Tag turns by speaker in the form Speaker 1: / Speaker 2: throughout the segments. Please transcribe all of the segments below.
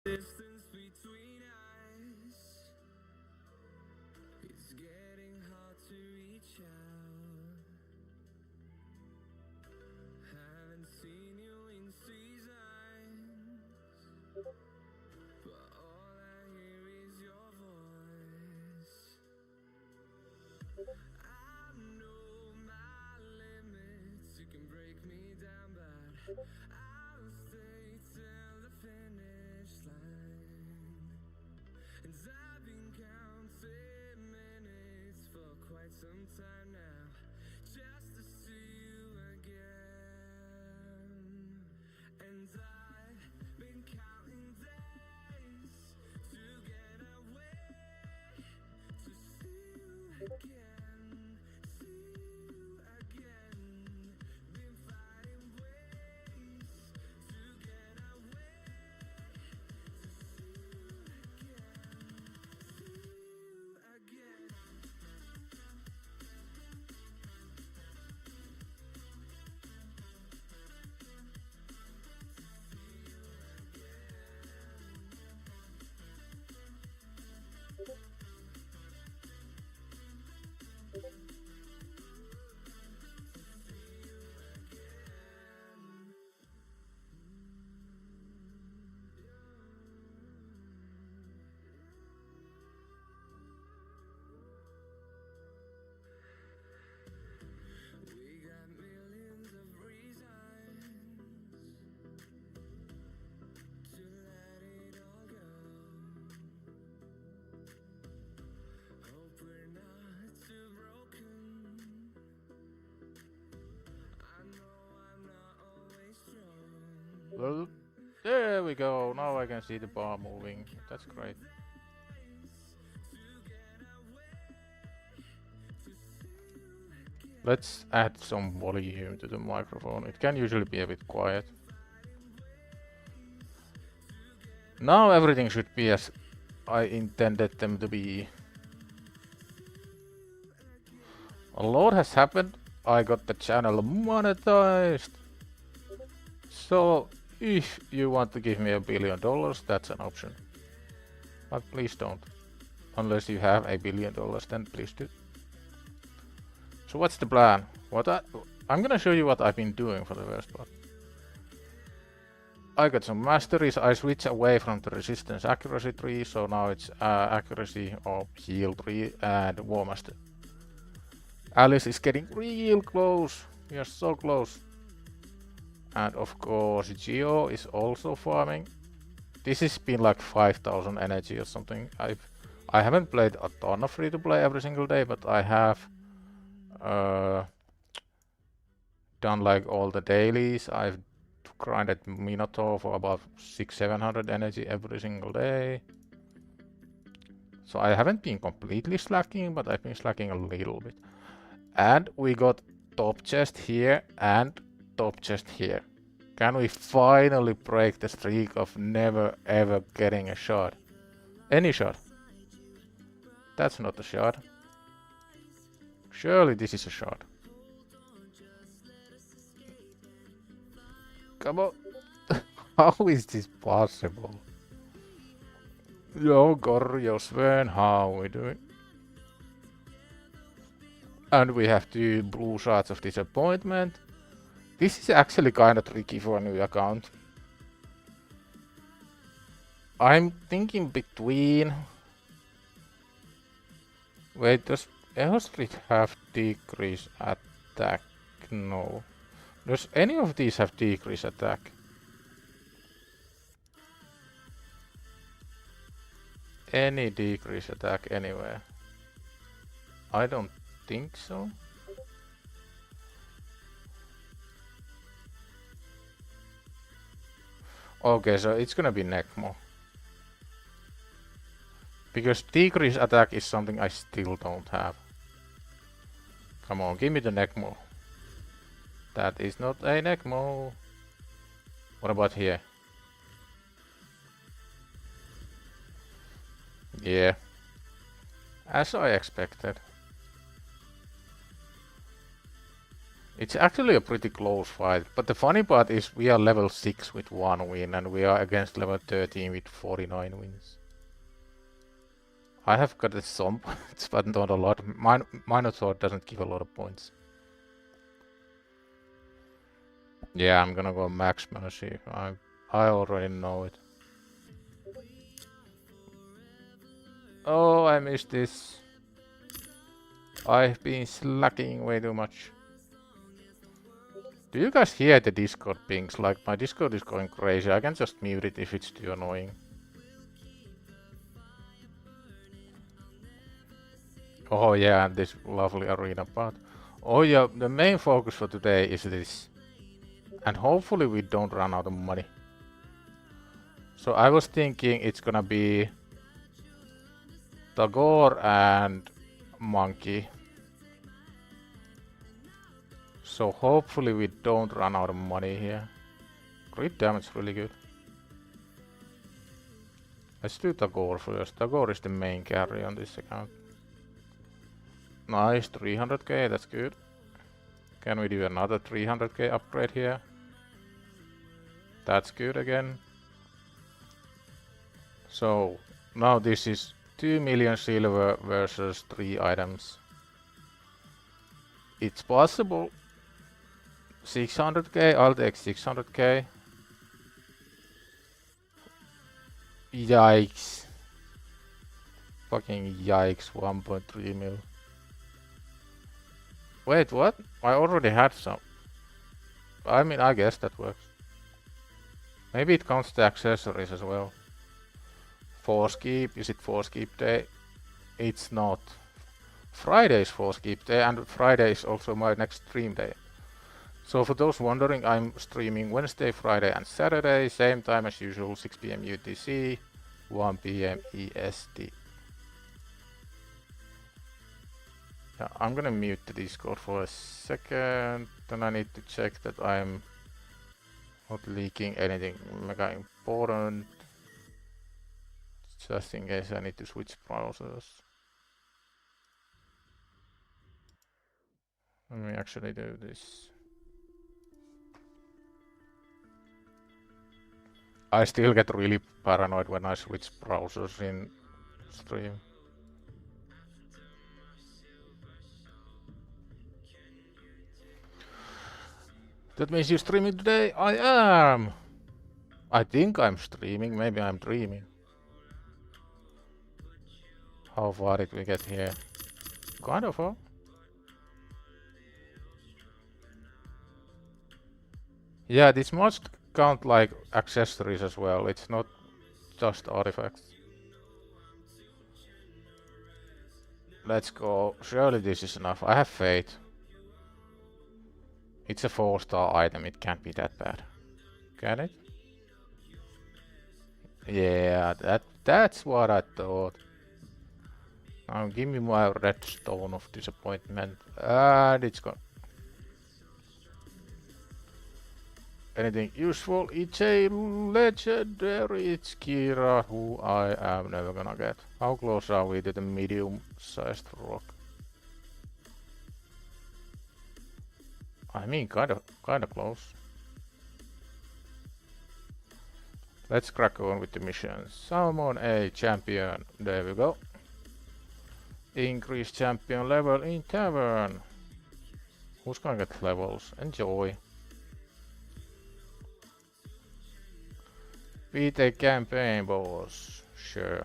Speaker 1: Distance between us, it's getting hard to reach out. Haven't seen you in seasons, but all I hear is your voice. I know my limits, you can break me down, but I'll stay till the finish line. And I've been counting minutes for quite some time now, just to see you again. And I've been counting days to get away, to see you again, see you again. Been finding ways to get away, to see you again, see you again. We got millions of reasons to let it all go. Hope we're not too broken. I know I'm not always strong.
Speaker 2: Well, there we go. Now I can see the bar moving. That's great. Let's add some volume to the microphone. It can usually be a bit quiet. Now everything should be as I intended them to be. A lot has happened. I got the channel monetized. So if you want to give me $1 billion, that's an option. But please don't. Unless you have $1 billion, then please do. So what's the plan? I'm gonna show you what I've been doing for the first part. I got some masteries. I switch away from the resistance accuracy tree, so now it's accuracy or heal tree and war master. Alice is getting real close. We are so close. And of course Geo is also farming. This has been like 5,000 energy or something. I haven't played a ton of free to play every single day, but I have done like all the dailies. I've grinded Minotaur for about 600-700 energy every single day. So I haven't been completely slacking, but I've been slacking a little bit. And we got top chest here and top chest here. Can we finally break the streak of never ever getting a shot? Any shot? That's not a shot. Surely this is a shot. Come on. How is this possible? Yo, Gorjo Sven, how are we doing? And we have 2 blue shards of disappointment. This is actually kind of tricky for a new account. I'm thinking between... Wait, does Eostrid have decrease attack? No. Does any of these have decrease attack? Any decrease attack anywhere? I don't think so. Okay, so it's gonna be Necmo. Because decrease attack is something I still don't have. Come on, give me the Necmo. That is not a Necmo. What about here? Yeah. As I expected. It's actually a pretty close fight, but the funny part is we are level 6 with 1 win and we are against level 13 with 49 wins. I have got some points, but not a lot. Minotaur doesn't give a lot of points. Yeah, I'm gonna go max mercy. I already know it. Oh, I missed this. I've been slacking way too much. Do you guys hear the Discord pings? Like, my Discord is going crazy. I can just mute it if it's too annoying. Oh yeah, and this lovely arena part. Oh yeah, the main focus for today is this. And hopefully we don't run out of money. So I was thinking it's gonna be Tagore and Monkey. So hopefully we don't run out of money here. Crit damage is really good. Let's do Tagore first. Tagore is the main carry on this account. Nice, 300k, that's good. Can we do another 300k upgrade here? That's good again. So now this is 2 million silver versus 3 items. It's possible. 600k, I'll take 600k. Yikes. Fucking yikes, 1.3 mil. Wait, what? I already had some. I mean, I guess that works. Maybe it counts the accessories as well. Force keep, is it force keep day? It's not. Friday is force keep day, and Friday is also my next stream day. So for those wondering, I'm streaming Wednesday, Friday and Saturday, same time as usual, 6 PM UTC, 1 PM EST. Yeah, I'm gonna mute the Discord for a second, then I need to check that I'm not leaking anything mega important. Just in case I need to switch browsers. Let me actually do this. I still get really paranoid when I switch browsers in stream. That means you're streaming today? I am! I think I'm streaming, maybe I'm dreaming. How far did we get here? Kind of far. Yeah, this must count like accessories as well, it's not just artifacts. Let's go, surely this is enough, I have faith. It's a 4-star item, it can't be that bad. Get it? Yeah, that's what I thought. Now give me my redstone of disappointment. And it's gone. Anything useful? It's a legendary. It's Kira, who I am never gonna get. How close are we to the medium-sized rock? I mean, kinda close. Let's crack on with the missions. Summon a champion. There we go. Increase champion level in tavern. Who's gonna get levels? Enjoy. Beat a campaign boss. Sure.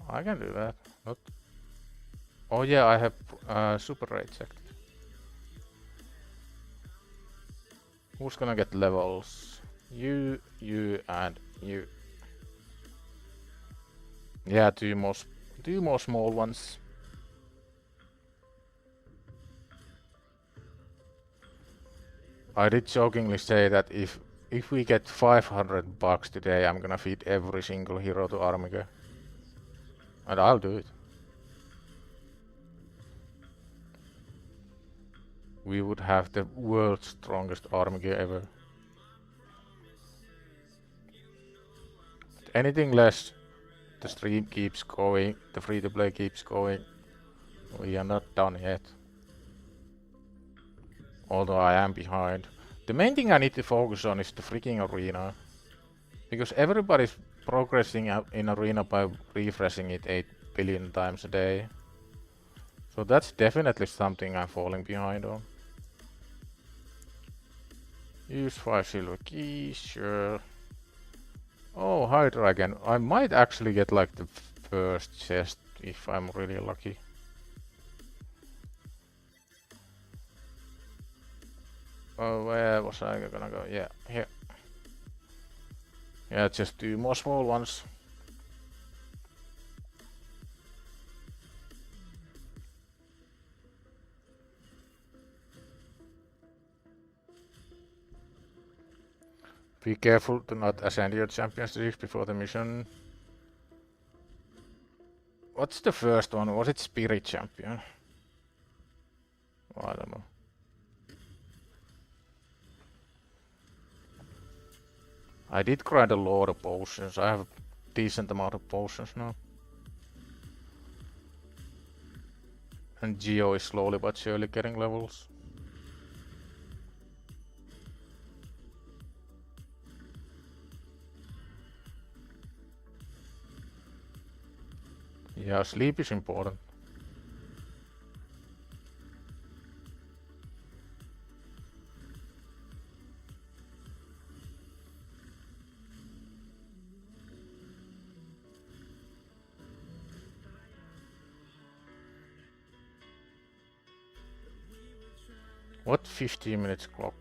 Speaker 2: I can do that. Not. Oh yeah, I have super rate checked. Who's gonna get levels? You, and you. Yeah, two more small ones. I did jokingly say that if we get 500 bucks today, I'm gonna feed every single hero to Armiger. And I'll do it. We would have the world's strongest Armiger ever. Anything less, the stream keeps going, the free-to-play keeps going. We are not done yet. although I am behind. The main thing I need to focus on is the freaking arena. Because everybody's progressing in arena by refreshing it 8 billion times a day. So that's definitely something I'm falling behind on. Use 5 silver keys, sure. Oh, hi dragon. I might actually get like the first chest if I'm really lucky. Oh, where was I gonna go? Yeah, here. Yeah, just 2 more small ones. Be careful to not ascend your championships before the mission. What's the first one? Was it Spirit Champion? Oh, I don't know. I did grind a lot of potions. I have a decent amount of potions now. And Geo is slowly but surely getting levels. Yeah, sleep is important. What 15 minutes clock?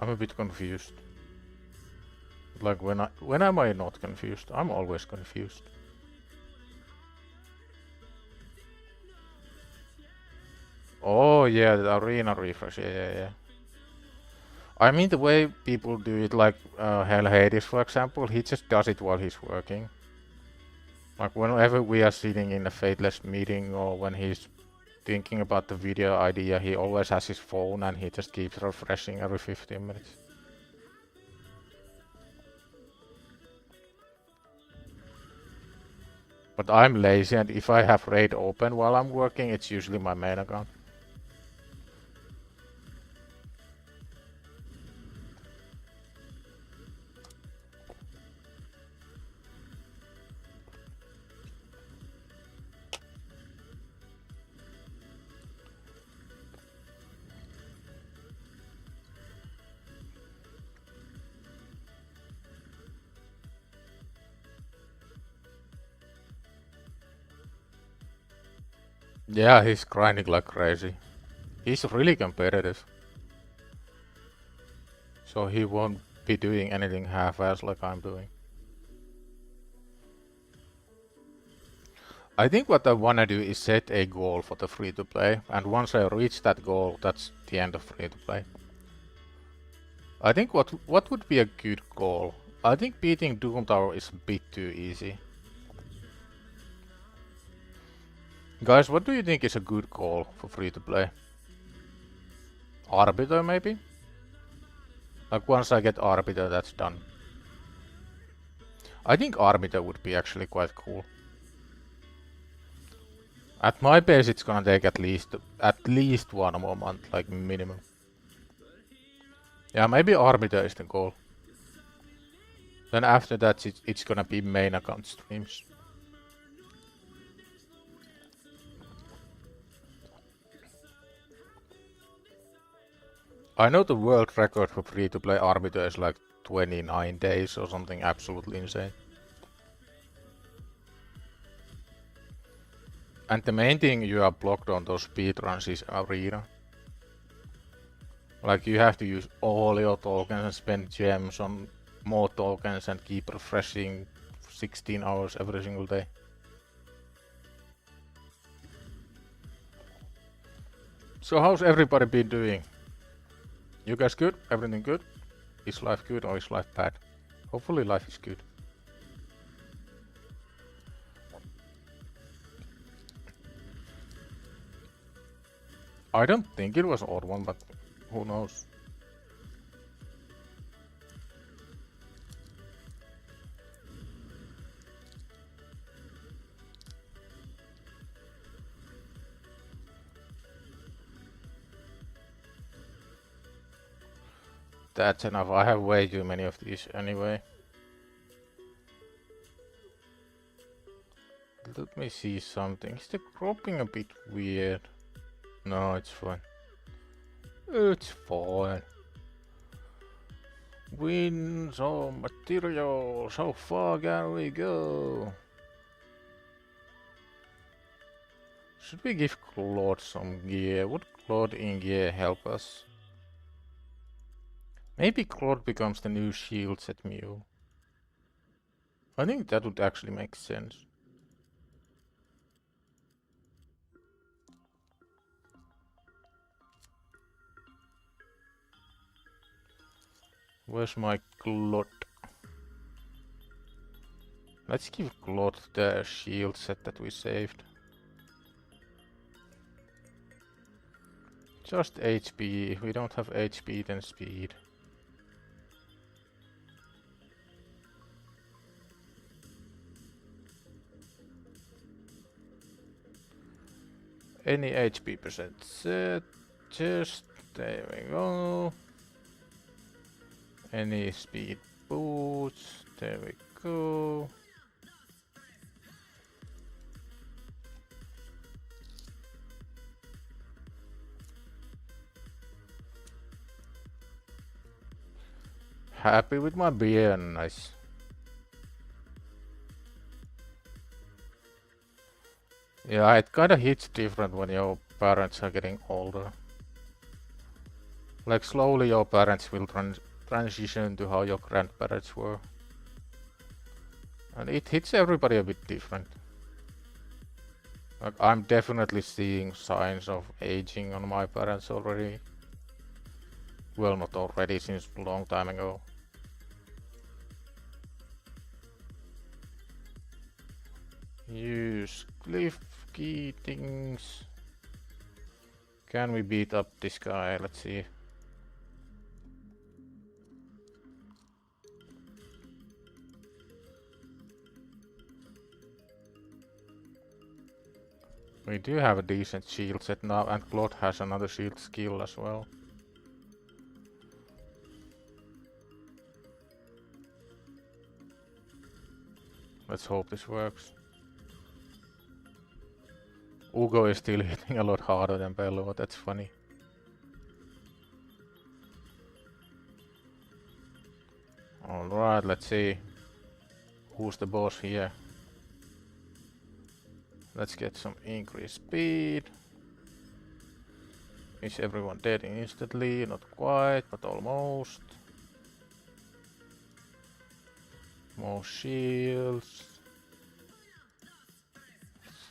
Speaker 2: I'm a bit confused. Like when am I not confused? I'm always confused. Oh yeah, the arena refresh. Yeah. I mean the way people do it, like HellHades for example, he just does it while he's working. Like whenever we are sitting in a Fateless meeting or when he's thinking about the video idea, he always has his phone and he just keeps refreshing every 15 minutes. But I'm lazy, and if I have raid open while I'm working, it's usually my main account. Yeah, he's grinding like crazy. He's really competitive. So he won't be doing anything half-assed like I'm doing. I think what I wanna do is set a goal for the free-to-play, and once I reach that goal, that's the end of free-to-play. I think what would be a good goal? I think beating Doom Tower is a bit too easy. Guys, what do you think is a good goal for free-to-play? Arbiter, maybe? Like, once I get Arbiter, that's done. I think Arbiter would be actually quite cool. At my pace, it's gonna take at least 1 more month, like minimum. Yeah, maybe Arbiter is the goal. Then after that, it's gonna be main account streams. I know the world record for free-to-play Arbiter is like 29 days or something absolutely insane. And the main thing you are blocked on those speedruns is arena. Like you have to use all your tokens and spend gems on more tokens and keep refreshing 16 hours every single day. So how's everybody been doing? You guys good? Everything good? Is life good or is life bad? Hopefully life is good. I don't think it was odd one, but who knows? That's enough. I have way too many of these anyway. Let me see something. Is the cropping a bit weird? No, it's fine. It's fine. Win some material. How far can we go? Should we give Claude some gear? Would Claude in gear help us? Maybe Claude becomes the new shield set mule. I think that would actually make sense. Where's my Claude? Let's give Claude the shield set that we saved. Just HP. If we don't have HP, then speed. Any HP percent set. Just there we go. Any speed boots. There we go. Happy with my beer, nice. Yeah, it kinda hits different when your parents are getting older. Like slowly your parents will transition to how your grandparents were. And it hits everybody a bit different. Like I'm definitely seeing signs of aging on my parents already. Well, not already, since a long time ago. Use cliff key things. Can we beat up this guy? Let's see. We do have a decent shield set now, and Claude has another shield skill as well. Let's hope this works. Ugo is still hitting a lot harder than Bello, that's funny. Alright, let's see. Who's the boss here? Let's get some increased speed. Is everyone dead instantly? Not quite, but almost. More shields.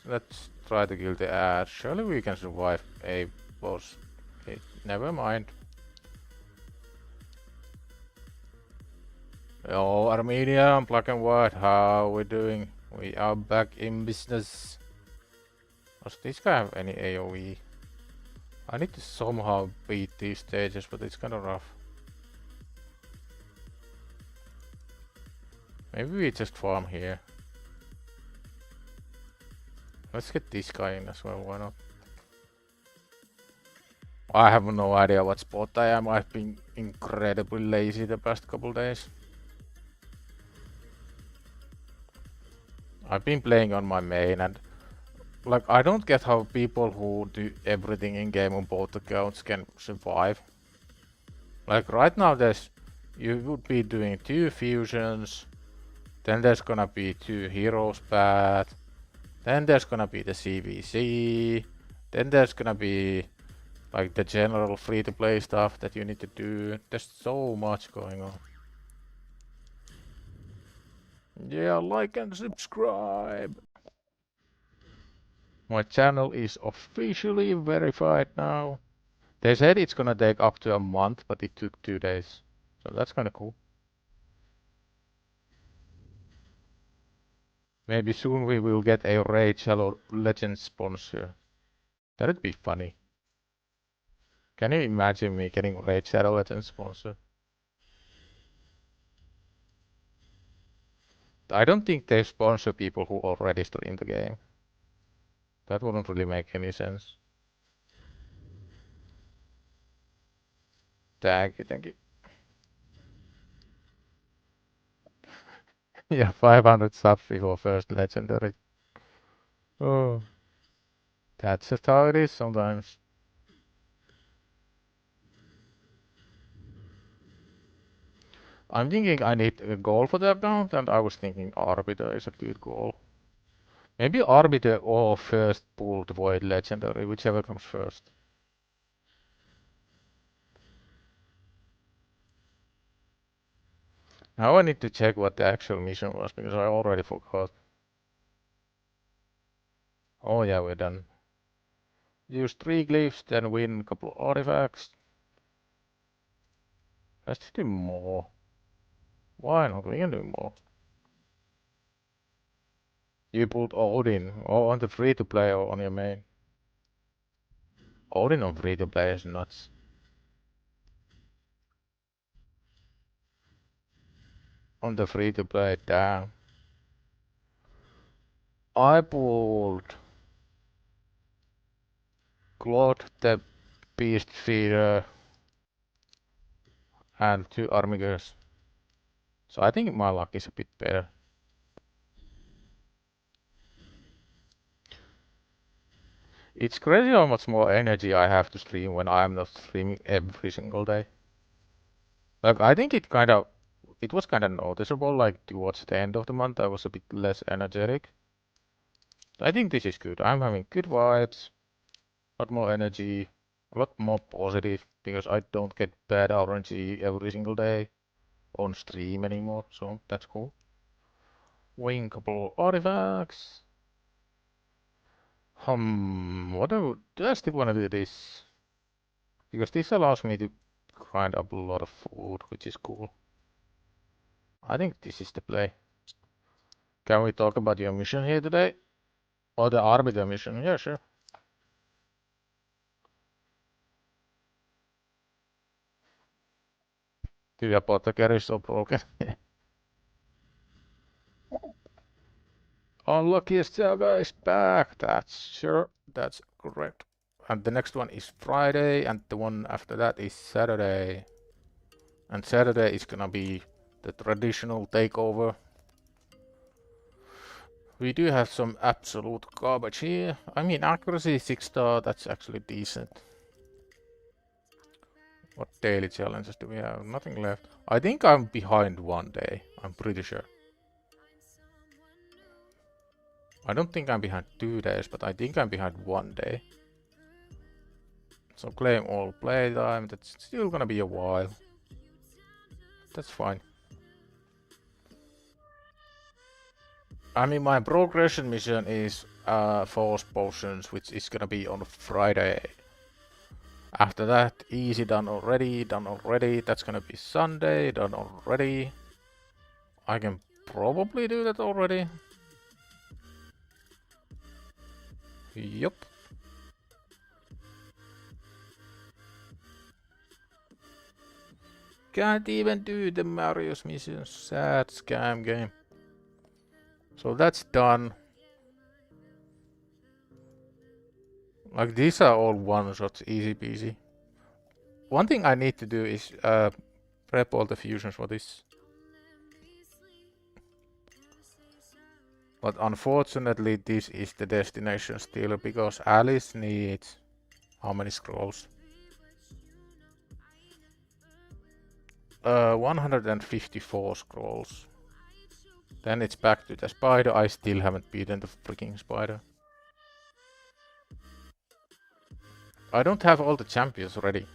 Speaker 2: Let's try to kill the ass. Surely we can survive a boss. Okay, never mind. Oh, Armenia, black and white, how are we doing? We are back in business. Does this guy have any AoE? I need to somehow beat these stages, but it's kinda rough. Maybe we just farm here. Let's get this guy in as well, why not? I have no idea what spot I am. I've been incredibly lazy the past couple days. I've been playing on my main, and like I don't get how people who do everything in game on both accounts can survive. Like right now you would be doing 2 fusions, then there's gonna be 2 heroes path, then there's gonna be the CVC, then there's gonna be like the general free-to-play stuff that you need to do. There's so much going on. Yeah, like and subscribe. My channel is officially verified now. They said it's gonna take up to a month, but it took 2 days. So that's kinda cool. Maybe soon we will get a Raid Shadow Legends sponsor. That'd be funny. Can you imagine me getting Raid Shadow Legends sponsor? I don't think they sponsor people who already stream the game. That wouldn't really make any sense. Thank you, thank you. Yeah, 500 subs before first legendary. Oh, that's just how it is sometimes. I'm thinking I need a goal for the account, and I was thinking Arbiter is a good goal. Maybe Arbiter or first pulled Void Legendary, whichever comes first. Now I need to check what the actual mission was, because I already forgot. Oh yeah, we're done. Use 3 glyphs, then win a couple artifacts. Let's do more. Why not? We can do more. You pulled Odin, or on the free-to-play or on your main. Odin on free-to-play is nuts. On the free-to-play, damn. I pulled Claude the Beast Feeder and 2 Armigers. So I think my luck is a bit better. It's crazy how much more energy I have to stream when I'm not streaming every single day. Like, I think it was kind of noticeable, like, towards the end of the month I was a bit less energetic. I think this is good. I'm having good vibes, a lot more energy, a lot more positive, because I don't get bad RNG every single day on stream anymore, so that's cool. Win couple artifacts. Do I still want to do this? Because this allows me to grind up a lot of food, which is cool. I think this is the play. Can we talk about your mission here today? Or the Arbiter mission? Yeah, sure. The apothecary is so broken. Unluckiest saga is back. That's sure. That's correct. And the next one is Friday, and the one after that is Saturday. And Saturday is gonna be the traditional takeover. We do have some absolute garbage here. I mean, accuracy 6 star, that's actually decent. What daily challenges do we have? Nothing left. I think I'm behind one day. I'm pretty sure. I don't think I'm behind 2 days, but I think I'm behind one day. So claim all playtime. That's still gonna be a while. That's fine. I mean, my progression mission is Force Potions, which is gonna be on Friday. After that, easy, done already, done already. That's gonna be Sunday, done already. I can probably do that already. Yup. Can't even do the Mario's missions. Sad scam game. So that's done. Like, these are all one-shots, easy peasy. One thing I need to do is prep all the fusions for this. But unfortunately, this is the destination still, because Alice needs how many scrolls? 154 scrolls. Then it's back to the spider. I still haven't beaten the freaking spider. I don't have all the champions ready.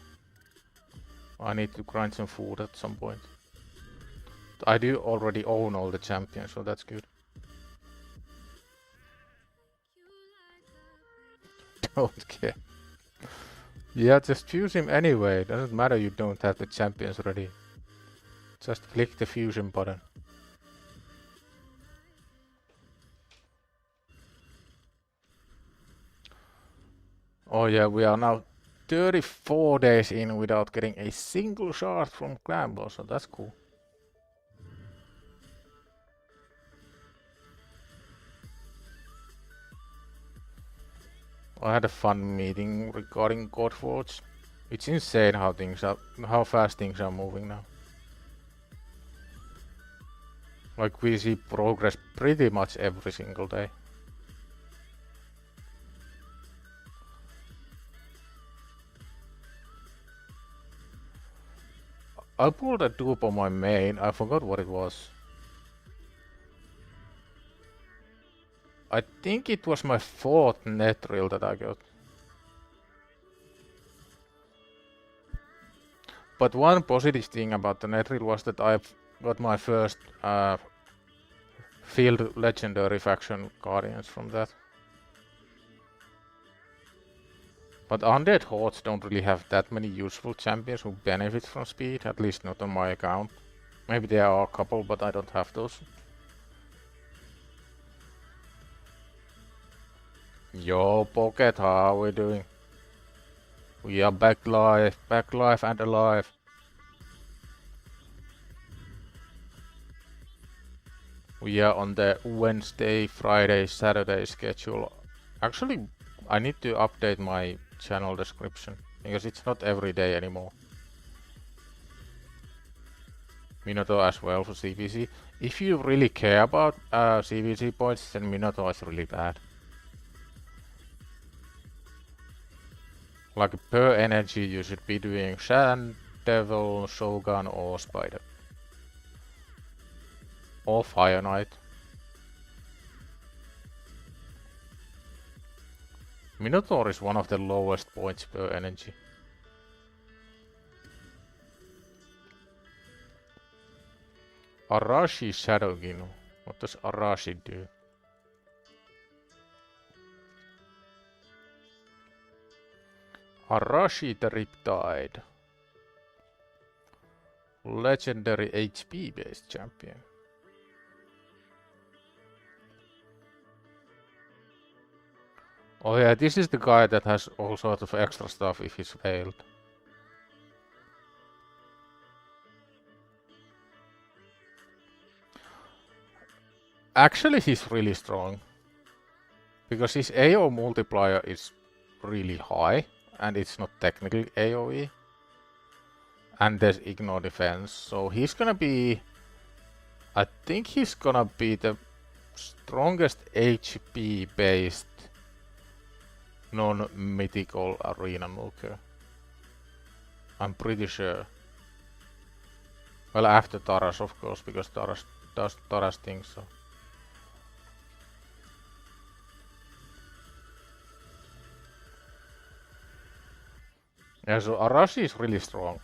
Speaker 2: I need to grind some food at some point. I do already own all the champions, so that's good. Don't care. Yeah, just choose him anyway. Doesn't matter you don't have the champions ready. Just click the fusion button. Oh yeah, we are now 34 days in without getting a single shard from Grandpa, so that's cool. I had a fun meeting regarding Godforge. It's insane how fast things are moving now. Like we see progress pretty much every single day. I pulled a dupe on my main, I forgot what it was. I think it was my 4th net reel that I got. But one positive thing about the net reel was that I've got my first field legendary faction guardians from that. But undead hordes don't really have that many useful champions who benefit from speed, at least not on my account. Maybe there are a couple, but I don't have those. Yo, Pocket, how are we doing? We are back live and alive. We are on the Wednesday, Friday, Saturday schedule. Actually, I need to update my channel description, because it's not every day anymore. Minotaur as well for CVC. If you really care about CVC points, then Minotaur is really bad. Like per energy, you should be doing Sand Devil, Shogun, or Spider. Or Fire Knight. Minotaur is one of the lowest points per energy. Arashi Shadow Ginu. What does Arashi do? Arashi the Riptide. Legendary HP based champion. Oh yeah, this is the guy that has all sorts of extra stuff if he's failed. Actually, he's really strong. Because his AO multiplier is really high, and it's not technically AoE. And there's ignore defense, so he's gonna be... I think he's gonna be the strongest HP based non-mythical arena nuker. I'm pretty sure. Well, after Taras, of course, because Taras does Taras things, so. Yeah, so Arashi is really strong.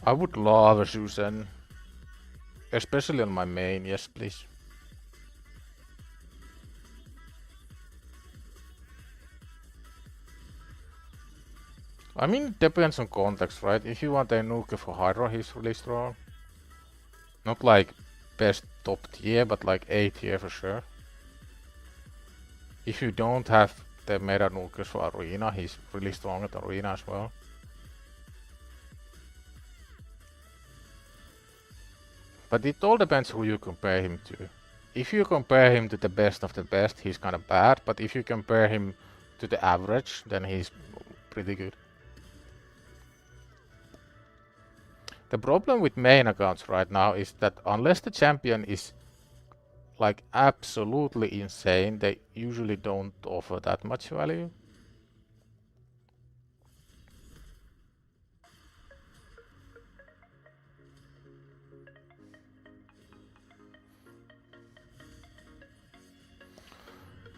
Speaker 2: I would love a Susan. Especially on my main, yes please. I mean, it depends on context, right? If you want a nuke for Hydra, he's really strong. Not like best top tier, but like A tier for sure. If you don't have the meta nukes for Arena, he's really strong at Arena as well. But it all depends who you compare him to. If you compare him to the best of the best, he's kind of bad. But if you compare him to the average, then he's pretty good. The problem with main accounts right now is that unless the champion is like absolutely insane, they usually don't offer that much value.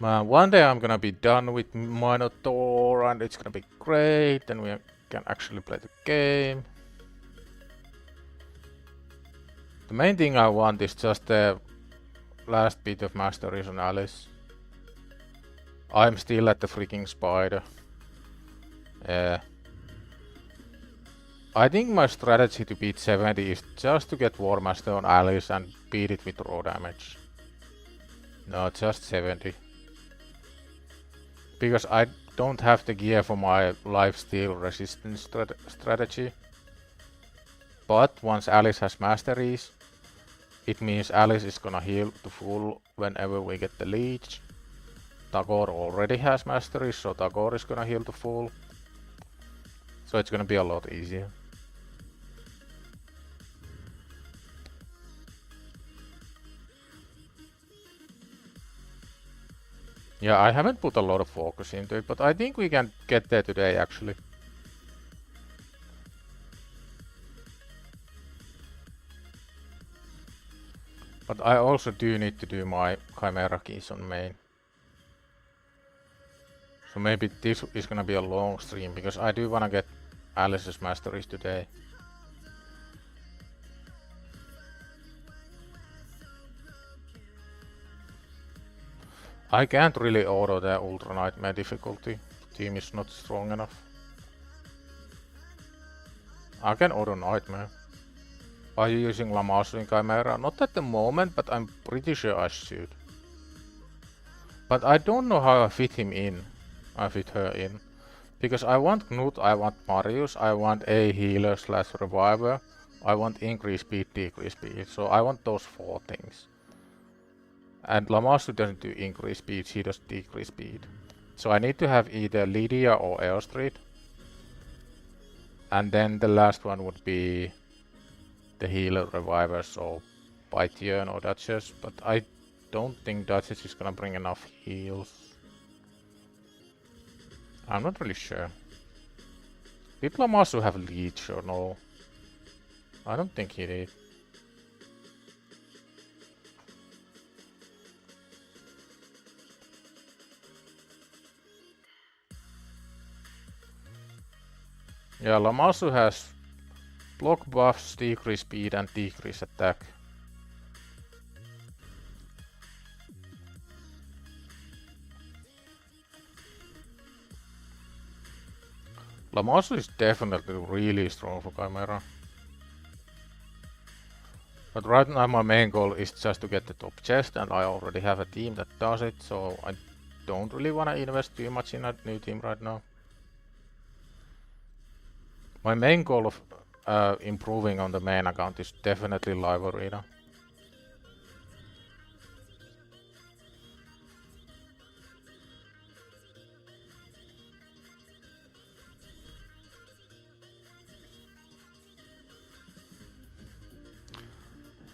Speaker 2: Man, one day I'm gonna be done with Minotaur and it's gonna be great, and we can actually play the game. The main thing I want is just the last bit of masteries on Alice. I'm still at the freaking spider. Yeah. I think my strategy to beat 70 is just to get War Master on Alice and beat it with raw damage. No, just 70. Because I don't have the gear for my lifesteal resistance strategy. But once Alice has masteries, it means Alice is gonna heal to full whenever we get the leech. Tagore already has mastery, so Tagore is gonna heal to full. So it's gonna be a lot easier. Yeah, I haven't put a lot of focus into it, but I think we can get there today actually. But I also do need to do my Chimera keys on main. So maybe this is gonna be a long stream, because I do wanna get Alice's masteries today. I can't really auto the Ultra Nightmare difficulty. Team is not strong enough. I can auto Nightmare. Are you using Lamasu in Chimera? Not at the moment, but I'm pretty sure I should. But I don't know how I fit him in. I fit her in. Because I want Knut, I want Marius, I want a healer slash reviver, I want increase speed, decrease speed. So I want those 4 things. And Lamasu doesn't do increase speed, she does decrease speed. So I need to have either Lydia or Airstreet. And then the last one would be the healer reviver, so Pythian or Duchess. But I don't think Duchess is gonna bring enough heals. I'm not really sure. Did Lamasu have leech or no? I don't think he did. Yeah, Lamasu has block buffs, decrease speed and decrease attack. Lamasu is definitely really strong for Chimera. But right now my main goal is just to get the top chest, and I already have a team that does it, so I don't really want to invest too much in a new team right now. My main goal of improving on the main account is definitely live arena.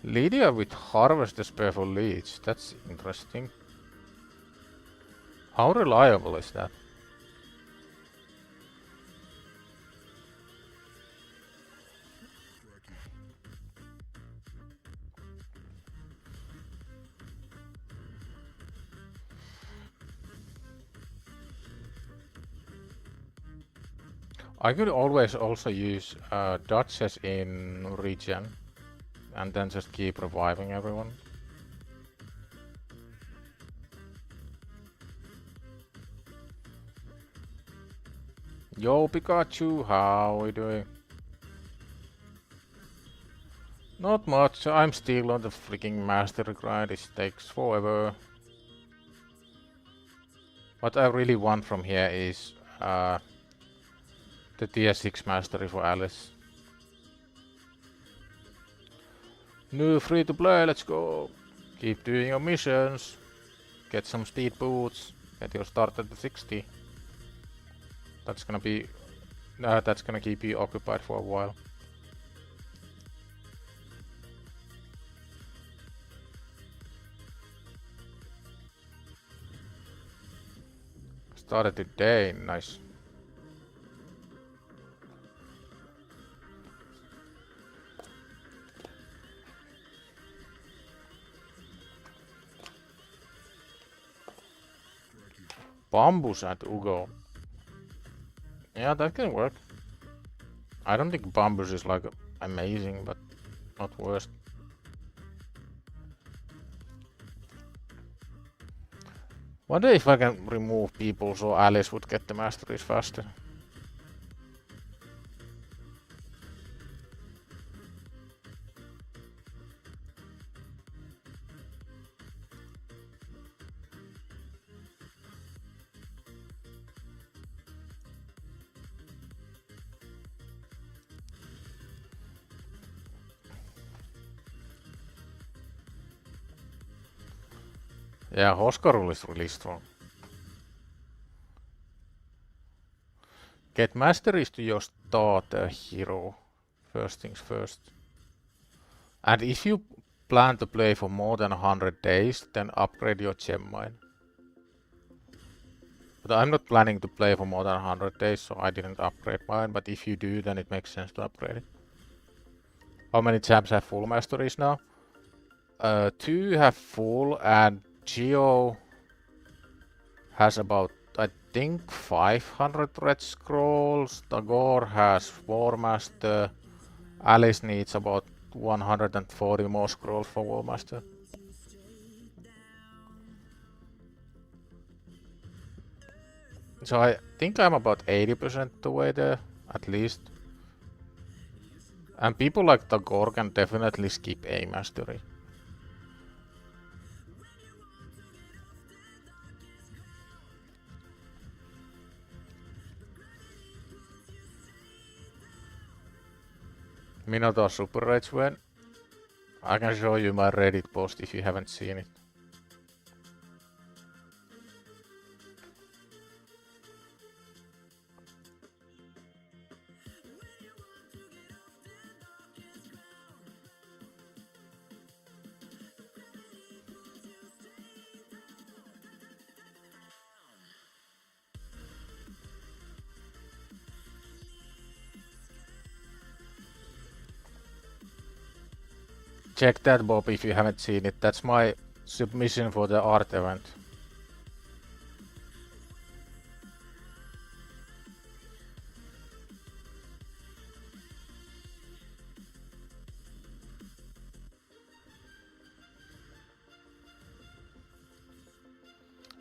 Speaker 2: Lydia with harvest the spare for leech, that's interesting. How reliable is that? I could always also use Duchess in regen and then just keep reviving everyone. Yo Pikachu, how are we doing? Not much, I'm still on the freaking mastery grind, it takes forever. What I really want from here is the tier 6 mastery for Alice. New free to play, let's go! Keep doing your missions. Get some speed boots. Get your start at the 60. That's gonna be... that's gonna keep you occupied for a while. Started today, nice. Bambus and Ugo. Yeah, that can work. I don't think Bambus is like amazing, but not worst. Wonder if I can remove people so Alice would get the masteries faster. Yeah, Hoskarul is really strong. Get masteries to your starter hero. First things first. And if you plan to play for more than 100 days, then upgrade your gem mine. But I'm not planning to play for more than 100 days, so I didn't upgrade mine. But if you do, then it makes sense to upgrade it. How many gems have full masteries now? 2 have full, and Geo has about, I think, 500 red scrolls. Tagore has 4 master. Alice needs about 140 more scrolls for War Master. So I think I'm about 80% the way there, at least. And people like Tagore can definitely skip a mastery. Minotaur Super Rage when? I can show you my Reddit post if you haven't seen it. Check that, Bob, if you haven't seen it. That's my submission for the art event.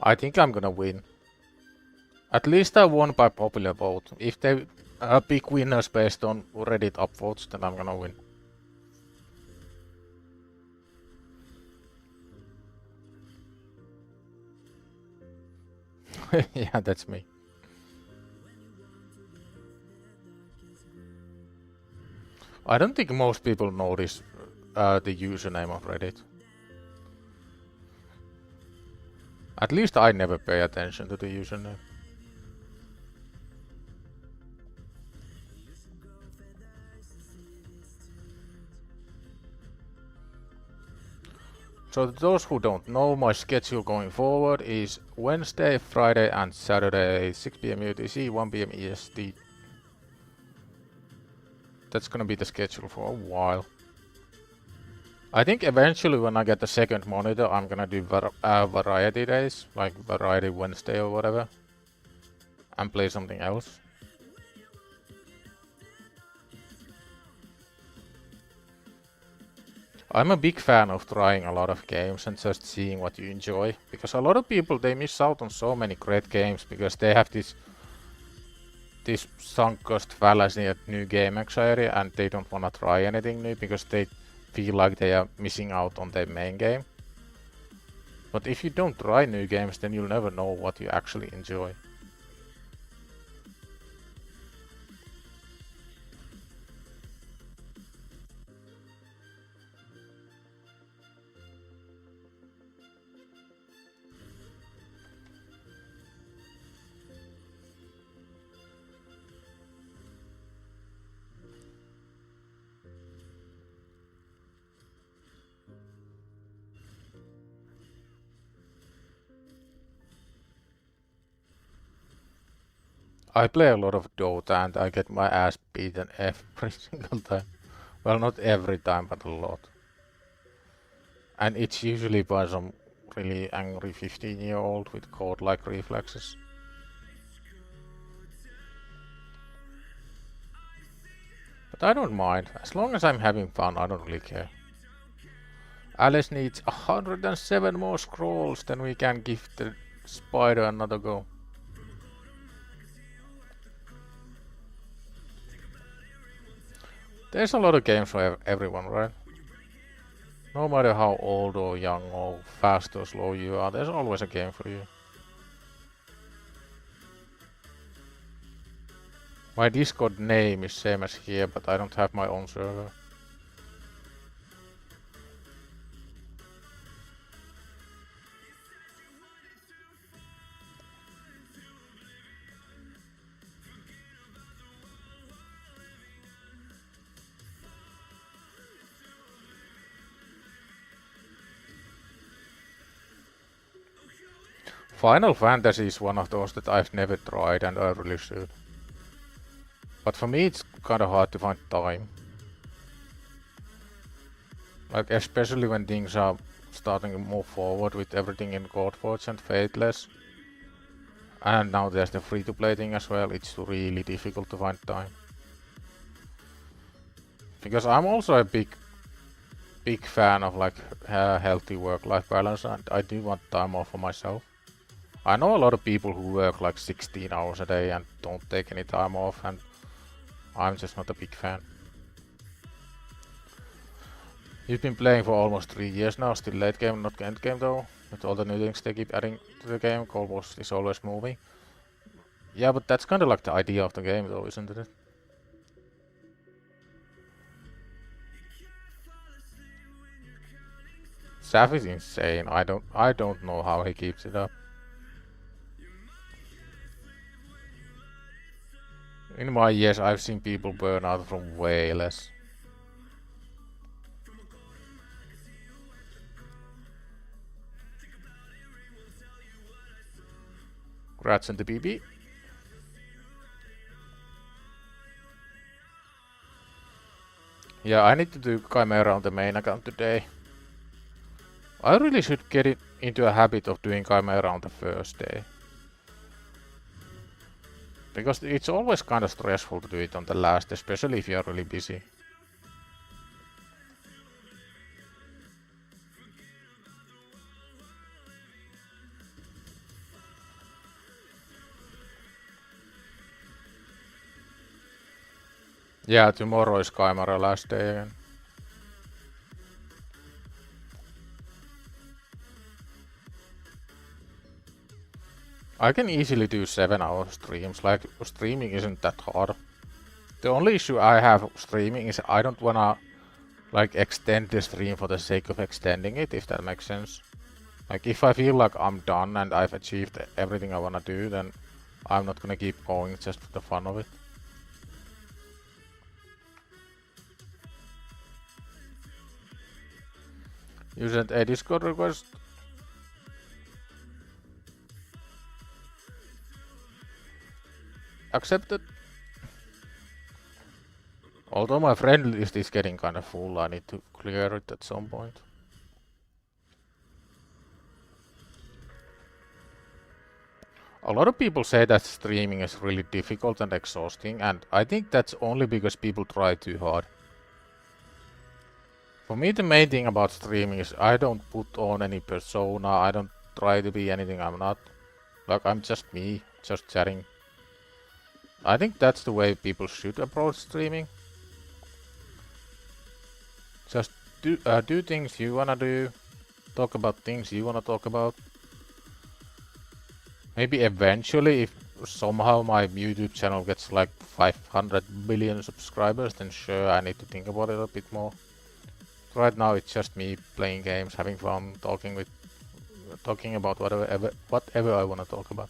Speaker 2: I think I'm gonna win. At least I won by popular vote. If they pick winners based on Reddit upvotes, then I'm gonna win. Yeah, that's me. I don't think most people notice the username of Reddit. At least I never pay attention to the username. So those who don't know, my schedule going forward is Wednesday, Friday and Saturday, 6 PM UTC, 1 PM EST. That's gonna be the schedule for a while. I think eventually when I get the second monitor, I'm gonna do variety days, like variety Wednesday or whatever, and play something else. I'm a big fan of trying a lot of games and just seeing what you enjoy, because a lot of people, they miss out on so many great games because they have this sunk cost fallacy at new game anxiety, and they don't want to try anything new because they feel like they are missing out on their main game. But if you don't try new games, then you'll never know what you actually enjoy. I play a lot of Dota and I get my ass beaten every single time. Well, not every time, but a lot. And it's usually by some really angry 15-year-old with code-like reflexes. But I don't mind. As long as I'm having fun, I don't really care. Alice needs 107 more scrolls, then we can give the spider another go. There's a lot of games for everyone, right? No matter how old or young or fast or slow you are, there's always a game for you. My Discord name is same as here, but I don't have my own server. Final Fantasy is one of those that I've never tried and I really should. But for me it's kinda hard to find time. Like especially when things are starting to move forward with everything in Codeforge and Fateless. And now there's the free-to-play thing as well, it's really difficult to find time. Because I'm also a big fan of like healthy work-life balance, and I do want time off for myself. I know a lot of people who work like 16 hours a day and don't take any time off, and I'm just not a big fan. You've been playing for almost 3 years now, still late game, not end game though. With all the new things they keep adding to the game, Codeforge is always moving. Yeah, but that's kinda like the idea of the game though, isn't it? Saf is insane. I don't know how he keeps it up. In my years I've seen people burn out from way less. Congrats on the BB. Yeah, I need to do Chimera on the main account today. I really should get into a habit of doing Chimera on the first day. Because it's always kind of stressful to do it on the last, especially if you are really busy. Yeah, tomorrow is Chimera last day again. I can easily do 7-hour streams, like streaming isn't that hard. The only issue I have streaming is I don't wanna like extend the stream for the sake of extending it, if that makes sense. Like if I feel like I'm done and I've achieved everything I wanna do, then I'm not gonna keep going just for the fun of it. You sent a Discord request? Accepted. Although my friend list is getting kind of full, I need to clear it at some point. A lot of people say that streaming is really difficult and exhausting, and I think that's only because people try too hard. For me, the main thing about streaming is I don't put on any persona, I don't try to be anything I'm not. Like, I'm just me, just chatting. I think that's the way people should approach streaming. Just do things you wanna do, talk about things you wanna talk about. Maybe eventually, if somehow my YouTube channel gets like 500 million subscribers, then sure, I need to think about it a bit more. Right now, it's just me playing games, having fun, talking about whatever I wanna talk about.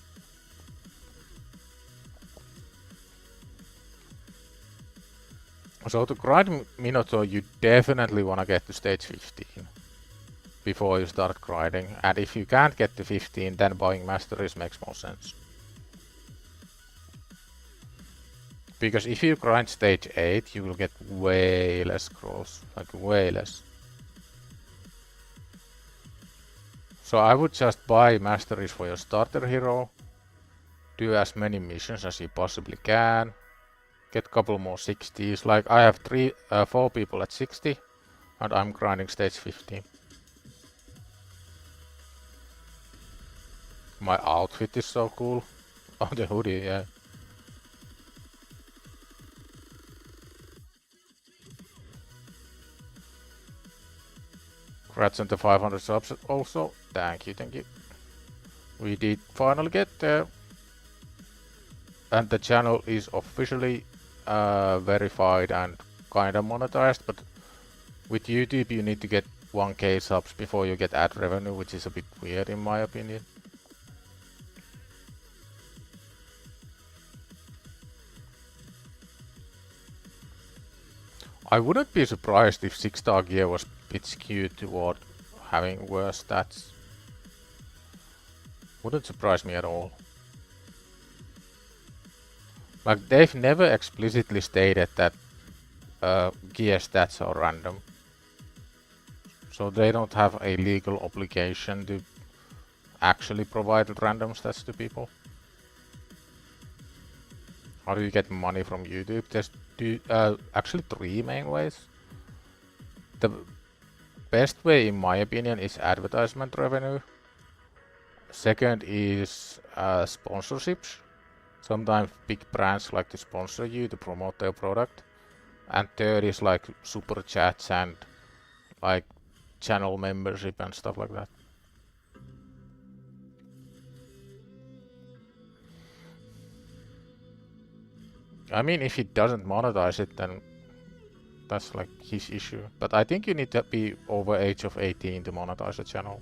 Speaker 2: So to grind Minotaur, you definitely wanna get to stage 15 before you start grinding, and if you can't get to 15, then buying masteries makes more sense. Because if you grind stage 8, you will get way less scrolls, like way less. So I would just buy masteries for your starter hero, do as many missions as you possibly can, get a couple more 60s, like I have 4 people at 60, and I'm grinding stage 15. My outfit is so cool. Oh, the hoodie, yeah. Congrats on the 500 subs also. Thank you, thank you. We did finally get there. And the channel is officially verified and kinda monetized, but with YouTube you need to get 1k subs before you get ad revenue, which is a bit weird in my opinion. I wouldn't be surprised if 6-star gear was a bit skewed toward having worse stats. Wouldn't surprise me at all. Like, they've never explicitly stated that gear stats are random. So they don't have a legal obligation to actually provide random stats to people. How do you get money from YouTube? There's actually 3 main ways. The best way, in my opinion, is advertisement revenue. Second is sponsorships. Sometimes big brands like to sponsor you to promote their product. And third is like super chats and like channel membership and stuff like that. I mean, if he doesn't monetize it, then that's like his issue. But I think you need to be over age of 18 to monetize a channel.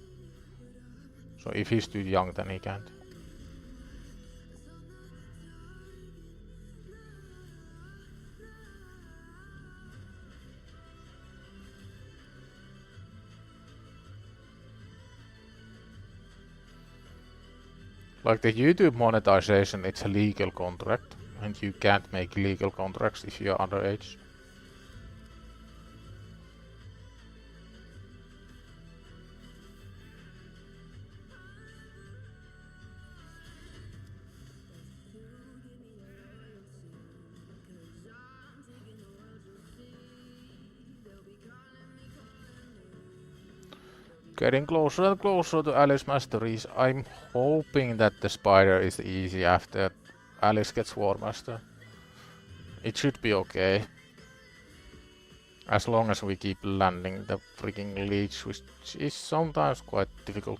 Speaker 2: So if he's too young, then he can't. Like the YouTube monetization, it's a legal contract, and you can't make legal contracts if you're underage. Getting closer and closer to Alice Masteries. I'm hoping that the spider is easy after Alice gets War Master. It should be okay. As long as we keep landing the freaking leech, which is sometimes quite difficult.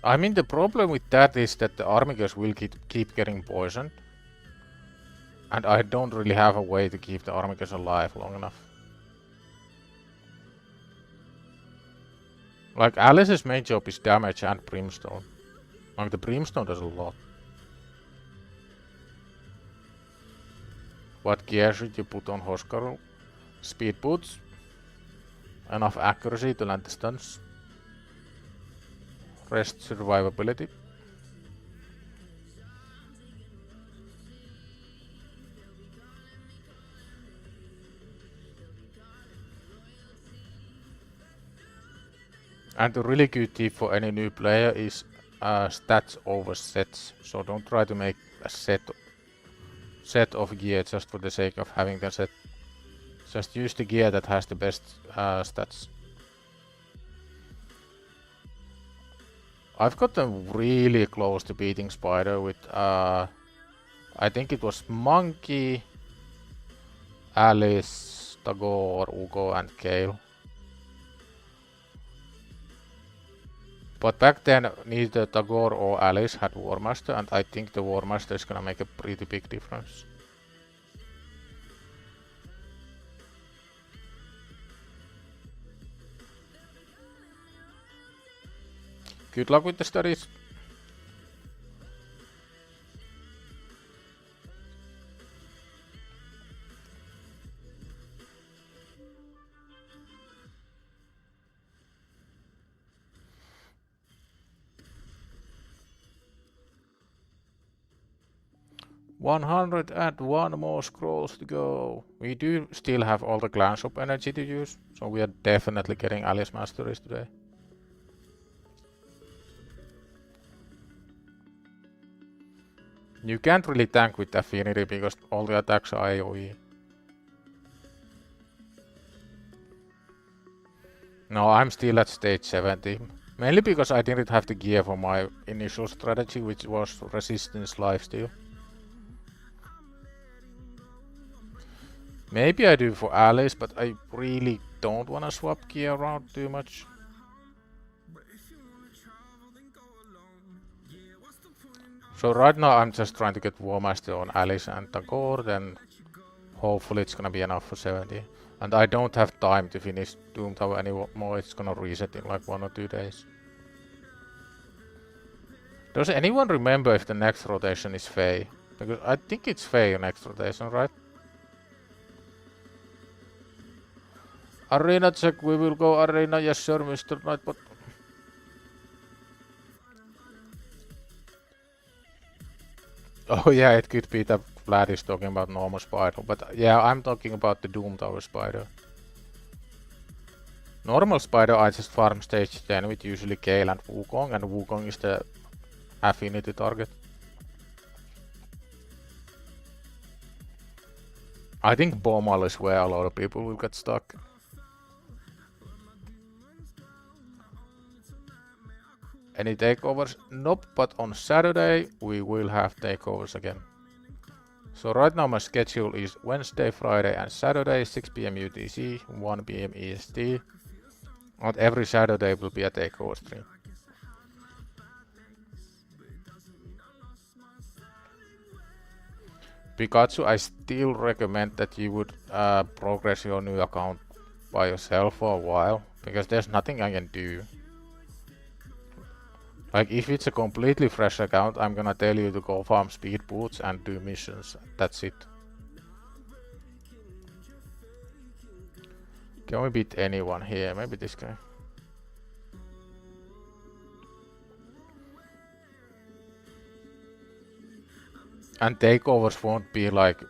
Speaker 2: I mean, the problem with that is that the armigers will keep getting poisoned. And I don't really have a way to keep the armigers alive long enough. Like, Alice's main job is damage and brimstone. Like, the brimstone does a lot. What gear should you put on Hoskaru? Speed boots. Enough accuracy to land the stuns. Rest survivability. And a really good tip for any new player is stats over sets. So don't try to make a set of gear just for the sake of having the set. Just use the gear that has the best stats. I've gotten really close to beating Spider with I think it was Monkey, Alice, Tagore, Ugo and Kale. But back then neither Tagore or Alice had War Master, and I think the War Master is gonna make a pretty big difference. Good luck with the studies. $101 more scrolls to go. We do still have all the clan shop energy to use, so we are definitely getting Alice Masteries today. You can't really tank with Affinity because all the attacks are AoE. No, I'm still at stage 70. Mainly because I didn't have the gear for my initial strategy, which was resistance lifesteal. Maybe I do for Alice, but I really don't want to swap gear around too much. So right now I'm just trying to get War Master on Alice and Tagore, then hopefully it's gonna be enough for 70. And I don't have time to finish Doom Tower anymore, it's gonna reset in like 1 or 2 days. Does anyone remember if the next rotation is Fae? Because I think it's Fae next rotation, right? Arena check, we will go arena, yes sir, Mr. Nightbot. Oh yeah, it could be that Vlad is talking about normal spider, but yeah, I'm talking about the Doom Tower spider. Normal spider I just farm stage 10 with usually Gale and Wukong, and Wukong is the affinity target. I think Bomal is where a lot of people will get stuck. Any takeovers? Nope, but on Saturday we will have takeovers again. So right now my schedule is Wednesday, Friday and Saturday, 6 PM UTC, 1 PM EST. And every Saturday will be a takeover stream. Pikachu, I still recommend that you would progress your new account by yourself for a while, because there's nothing I can do. Like, if it's a completely fresh account, I'm gonna tell you to go farm speed boots and do missions. That's it. Can we beat anyone here? Maybe this guy. And takeovers won't be like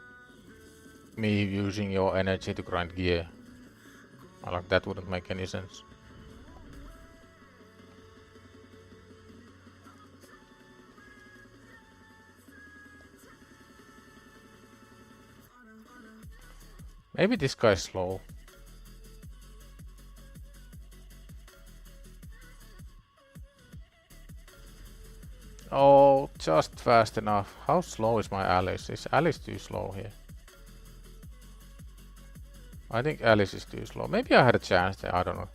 Speaker 2: me using your energy to grind gear. Like, that wouldn't make any sense. Maybe this guy's slow. Oh, just fast enough. How slow is my Alice? Is Alice too slow here? I think Alice is too slow. Maybe I had a chance there, I don't know.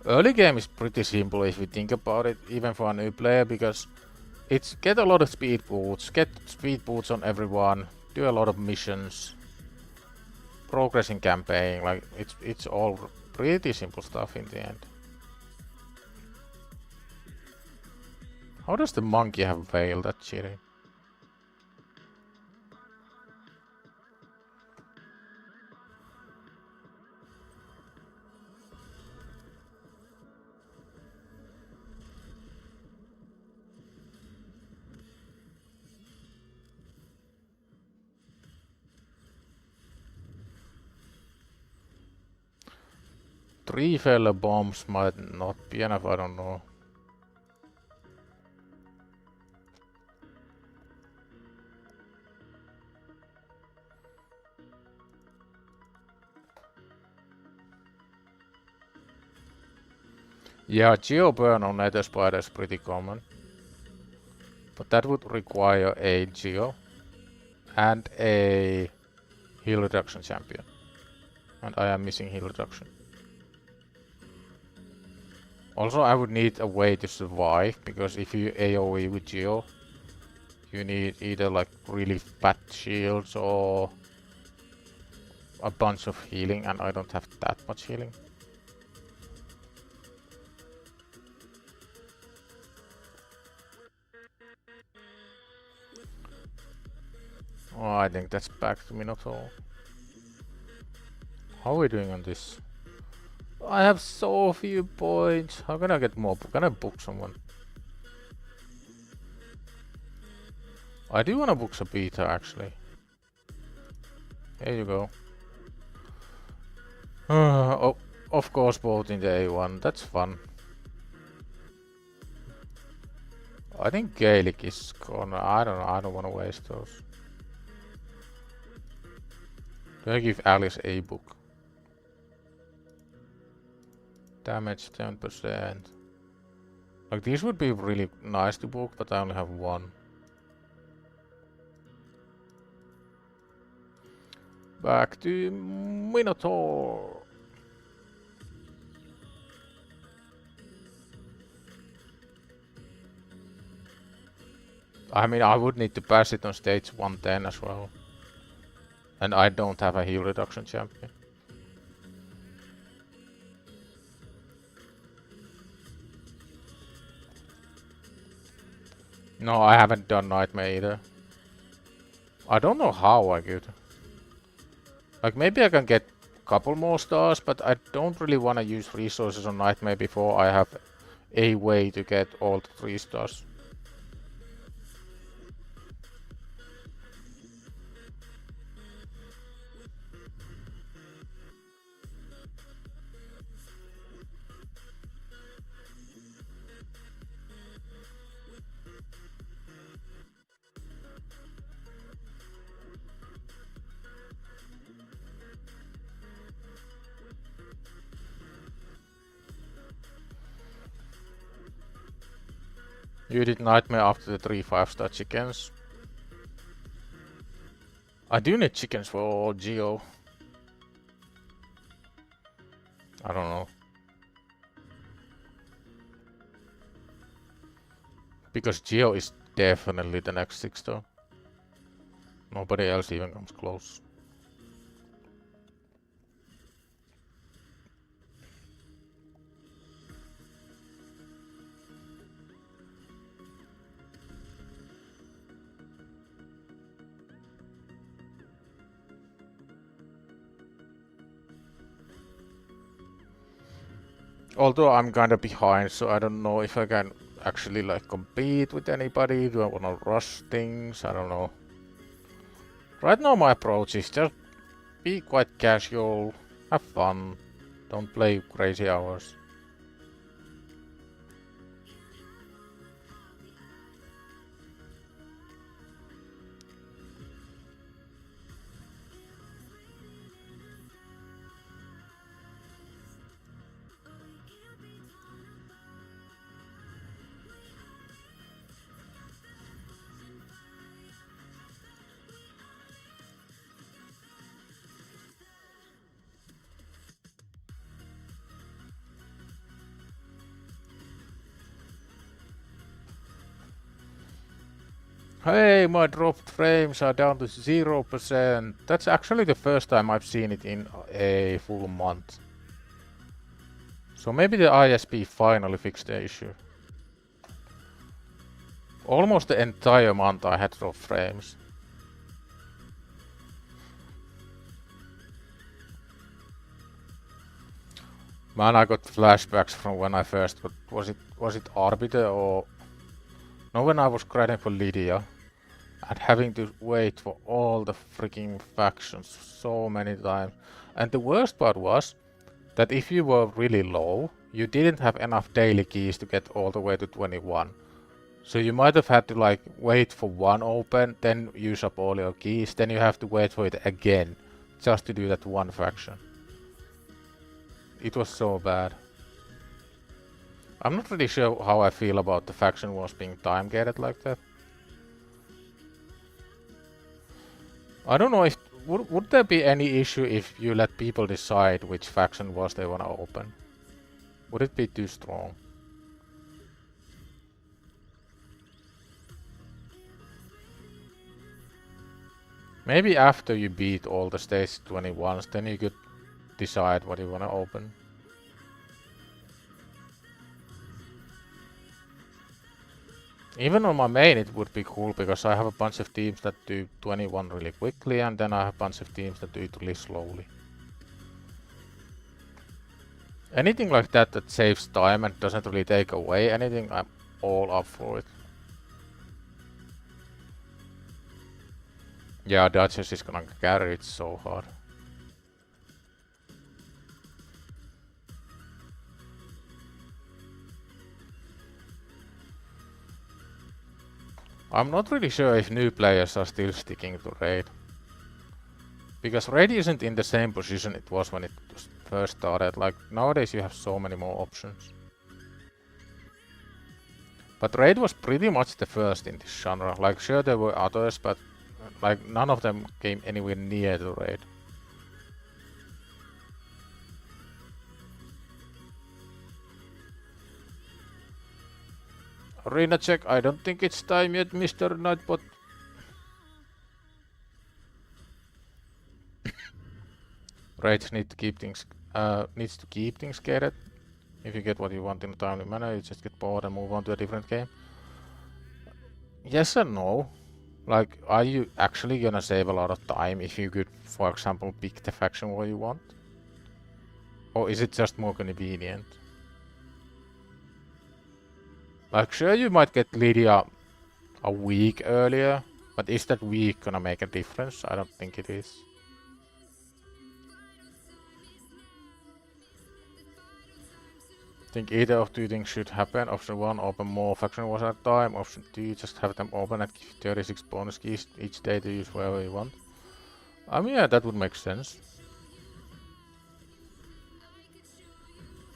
Speaker 2: Early game is pretty simple if you think about it, even for a new player, because it's get a lot of speed boots, get speed boots on everyone, do a lot of missions, progressing campaign, like it's all pretty simple stuff in the end. How does the monkey have veil? That's cheating. Three fella bombs might not be enough, I don't know. Yeah, Geo burn on Nether Spider is pretty common. But that would require a Geo and a heal reduction champion. And I am missing heal reduction. Also, I would need a way to survive, because if you AoE with Geo, you need either like really fat shields or a bunch of healing, and I don't have that much healing. Oh, I think that's back to Minotaur. How are we doing on this? I have so few points. How can I get more? Can I book someone? I do want to book Sabita actually. Here you go. Oh, of course, both in the A1. That's fun. I think Gaelic is gonna. I don't know. I don't want to waste those. Do I give Alice a book? Damage 10%. Like, these would be really nice to book, but I only have one. Back to Minotaur. I mean, I would need to pass it on stage 110 as well. And I don't have a heal reduction champion. No, I haven't done Nightmare either. I don't know how I could. Like, maybe I can get a couple more stars, but I don't really want to use resources on Nightmare before I have a way to get all the 3 stars. You did Nightmare after the 3 5-star chickens. I do need chickens for Geo. I don't know. Because Geo is definitely the next 6-star. Nobody else even comes close. Although I'm kinda behind, so I don't know if I can actually like compete with anybody. Do I wanna rush things? I don't know. Right now my approach is just be quite casual, have fun, don't play crazy hours. Hey, my dropped frames are down to 0%. That's actually the first time I've seen it in a full month. So maybe the ISP finally fixed the issue. Almost the entire month I had dropped frames. Man, I got flashbacks from when I first got... Was it Arbiter or... No, when I was grinding for Lydia. And having to wait for all the freaking factions so many times. And the worst part was that if you were really low, you didn't have enough daily keys to get all the way to 21. So you might have had to like wait for one open, then use up all your keys, then you have to wait for it again, just to do that one faction. It was so bad. I'm not really sure how I feel about the faction wars being time-gated like that. I don't know if... Would there be any issue if you let people decide which faction wars they wanna open? Would it be too strong? Maybe after you beat all the stage 21s, then you could decide what you wanna open. Even on my main it would be cool, because I have a bunch of teams that do 21 really quickly, and then I have a bunch of teams that do it really slowly. Anything like that that saves time and doesn't really take away anything, I'm all up for it. Yeah, Duchess is gonna carry it so hard. I'm not really sure if new players are still sticking to Raid. Because Raid isn't in the same position it was when it first started. Like, nowadays you have so many more options. But Raid was pretty much the first in this genre. Like, sure, there were others, but like none of them came anywhere near the Raid. Arena check. I don't think it's time yet, Mr. Nightbot. Raids needs to keep things gated. If you get what you want in a timely manner, you just get bored and move on to a different game. Yes and no. Like, are you actually gonna save a lot of time if you could, for example, pick the faction what you want? Or is it just more convenient? Like, sure, you might get Lydia a week earlier, but is that week gonna make a difference? I don't think it is. I think either of two things should happen. Option 1, open more faction wars at a time. Option 2, just have them open and give 36 bonus keys each day to use wherever you want. I mean, yeah, that would make sense.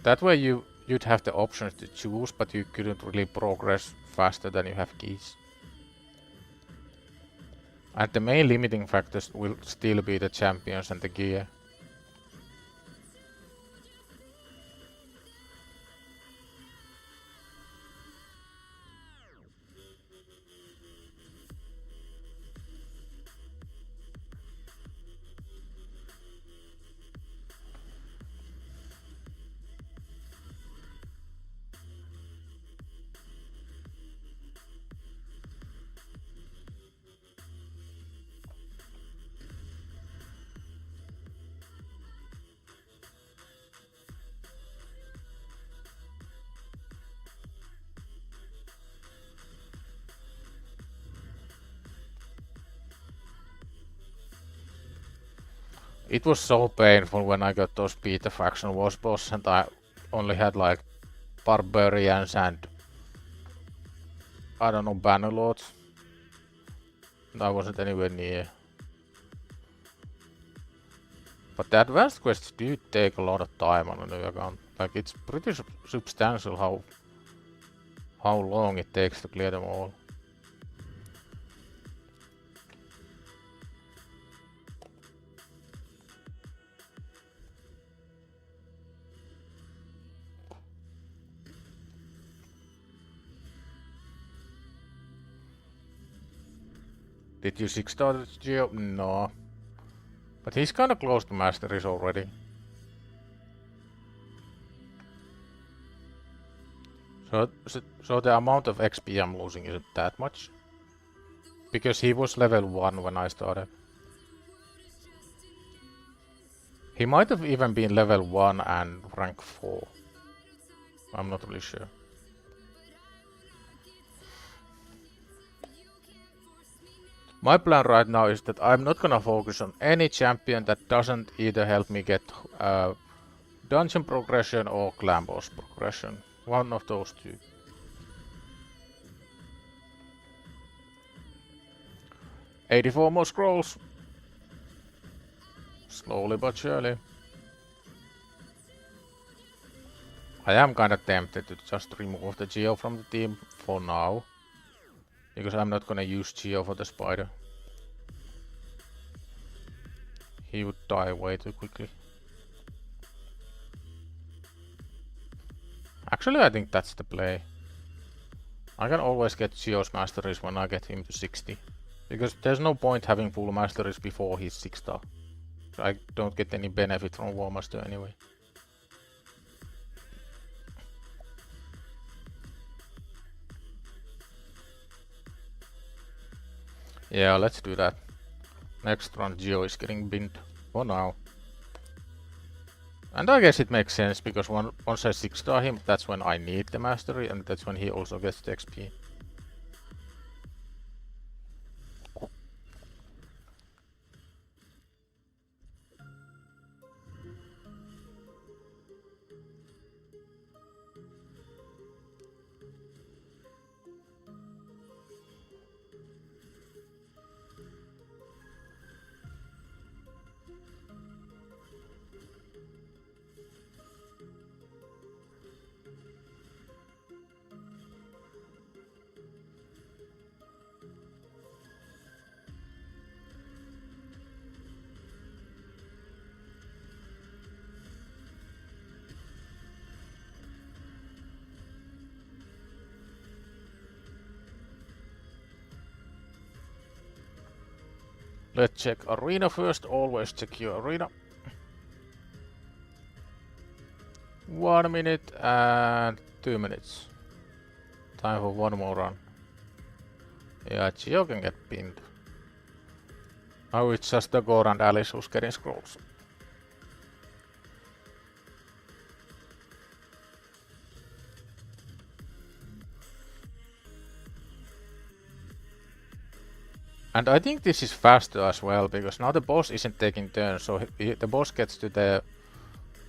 Speaker 2: That way you'd have the options to choose, but you couldn't really progress faster than you have keys. And the main limiting factors will still be the champions and the gear. It was so painful when I got those beta faction wars boss and I only had like barbarians and I don't know, bannerlords. I wasn't anywhere near. But the advanced quests do take a lot of time on a new account. Like, it's pretty substantial how long it takes to clear them all. Did you 6-star Geo? No. But he's kinda close to masteries already. So the amount of XP I'm losing isn't that much. Because he was level 1 when I started. He might have even been level 1 and rank 4. I'm not really sure. My plan right now is that I'm not gonna focus on any champion that doesn't either help me get dungeon progression or clan boss progression. One of those two. "84 more scrolls." Slowly but surely. I am kinda tempted to just remove the Geo from the team for now. Because I'm not gonna use Geo for the spider. He would die way too quickly. Actually, I think that's the play. I can always get Geo's masteries when I get him to 60. Because there's no point having full masteries before he's 6-star. I don't get any benefit from War Master anyway. Yeah, let's do that. Next run Geo is getting binned. For now. And I guess it makes sense, because once I 6-star him, that's when I need the mastery, and that's when he also gets the XP. Let's check arena first. Always check your arena. 1 minute and 2 minutes. Time for one more run. Yeah, Gio can get pinned. Now it's just the Gore and Alice who's getting scrolls. And I think this is faster as well, because now the boss isn't taking turns, so the boss gets to the...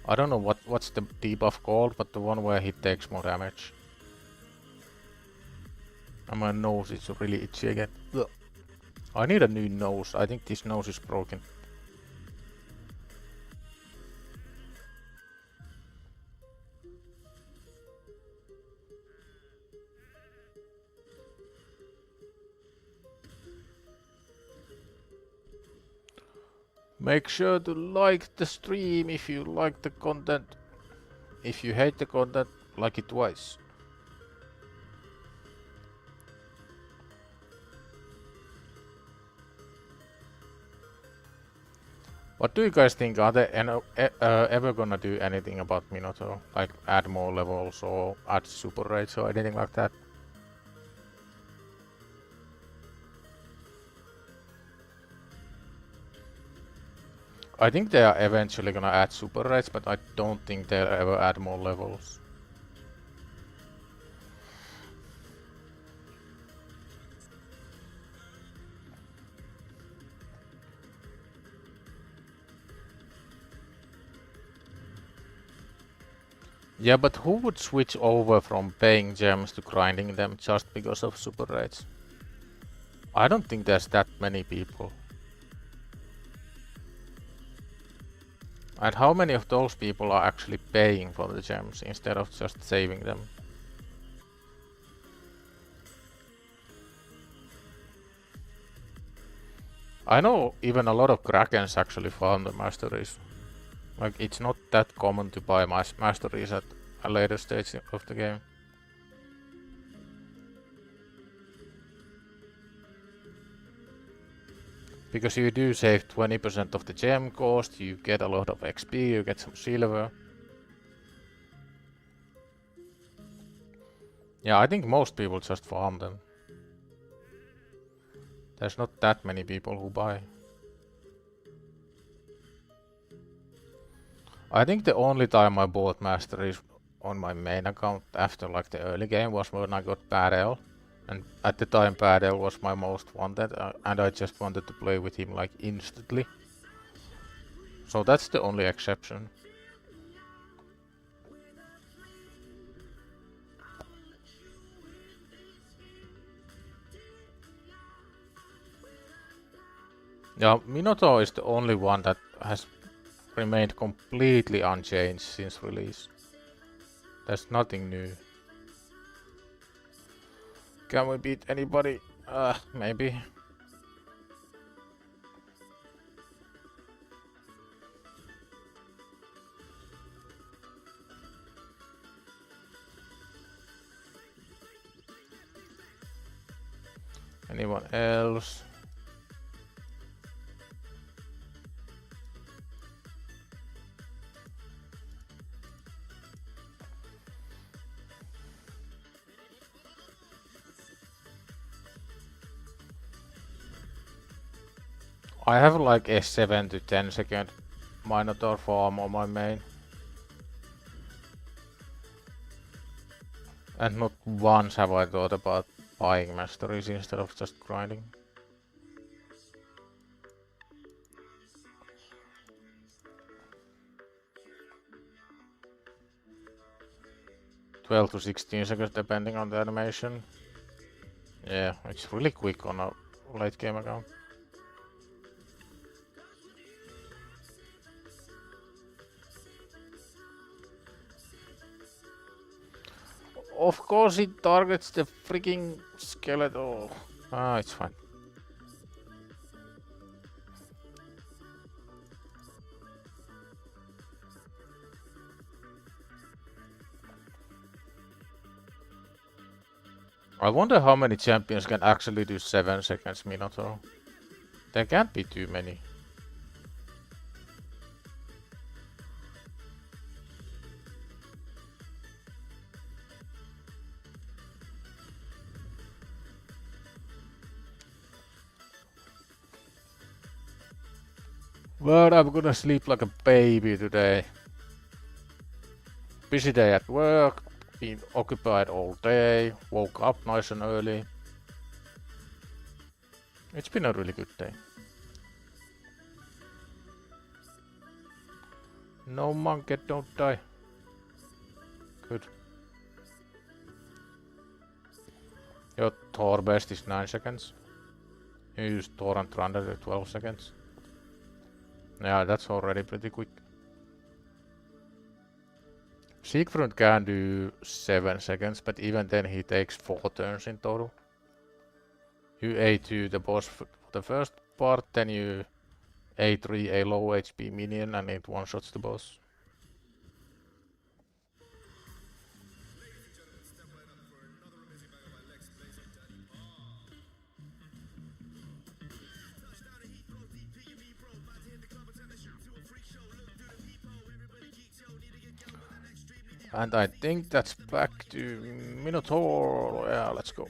Speaker 2: I don't know what's the debuff called, but the one where he takes more damage. And my nose is really itchy again. Ugh. I need a new nose. I think this nose is broken. Make sure to like the stream if you like the content. If you hate the content, like it twice. What do you guys think? Are they ever gonna do anything about Minotaur? Like add more levels or add super rates or anything like that? I think they are eventually gonna add super rates, but I don't think they'll ever add more levels. Yeah, but who would switch over from paying gems to grinding them just because of super rates? I don't think there's that many people. And how many of those people are actually paying for the gems instead of just saving them? I know even a lot of Krakens actually farm the masteries. Like, it's not that common to buy masteries at a later stage of the game. Because you do save 20% of the gem cost, you get a lot of XP, you get some silver. Yeah, I think most people just farm them. There's not that many people who buy. I think the only time I bought masteries on my main account after like the early game was when I got Bad L. And at the time Bad L was my most wanted, and I just wanted to play with him like instantly. So that's the only exception. Yeah, Minotaur is the only one that has remained completely unchanged since release. There's nothing new. Can we beat anybody? Maybe. Anyone else? I have like a 7 to 10 second Minotaur farm on my main. And not once have I thought about buying masteries instead of just grinding. (12 to 16 seconds depending on the animation. Yeah, it's really quick on a late game account. Of course it targets the freaking skeleton. Ah, it's fine. I wonder how many champions can actually do 7 seconds Minotaur. There can't be too many. Well, I'm gonna sleep like a baby today. Busy day at work, been occupied all day, woke up nice and early. It's been a really good day. No monkey, don't die. Good. Your Thor best is 9 seconds. You use Thor and Thunder at 12 seconds. Yeah, that's already pretty quick. Siegfried can do 7 seconds, but even then he takes 4 turns in total. You A2 the boss for the first part, then you A3 a low HP minion and it one-shots the boss. And I think that's back to Minotaur. Yeah, let's go.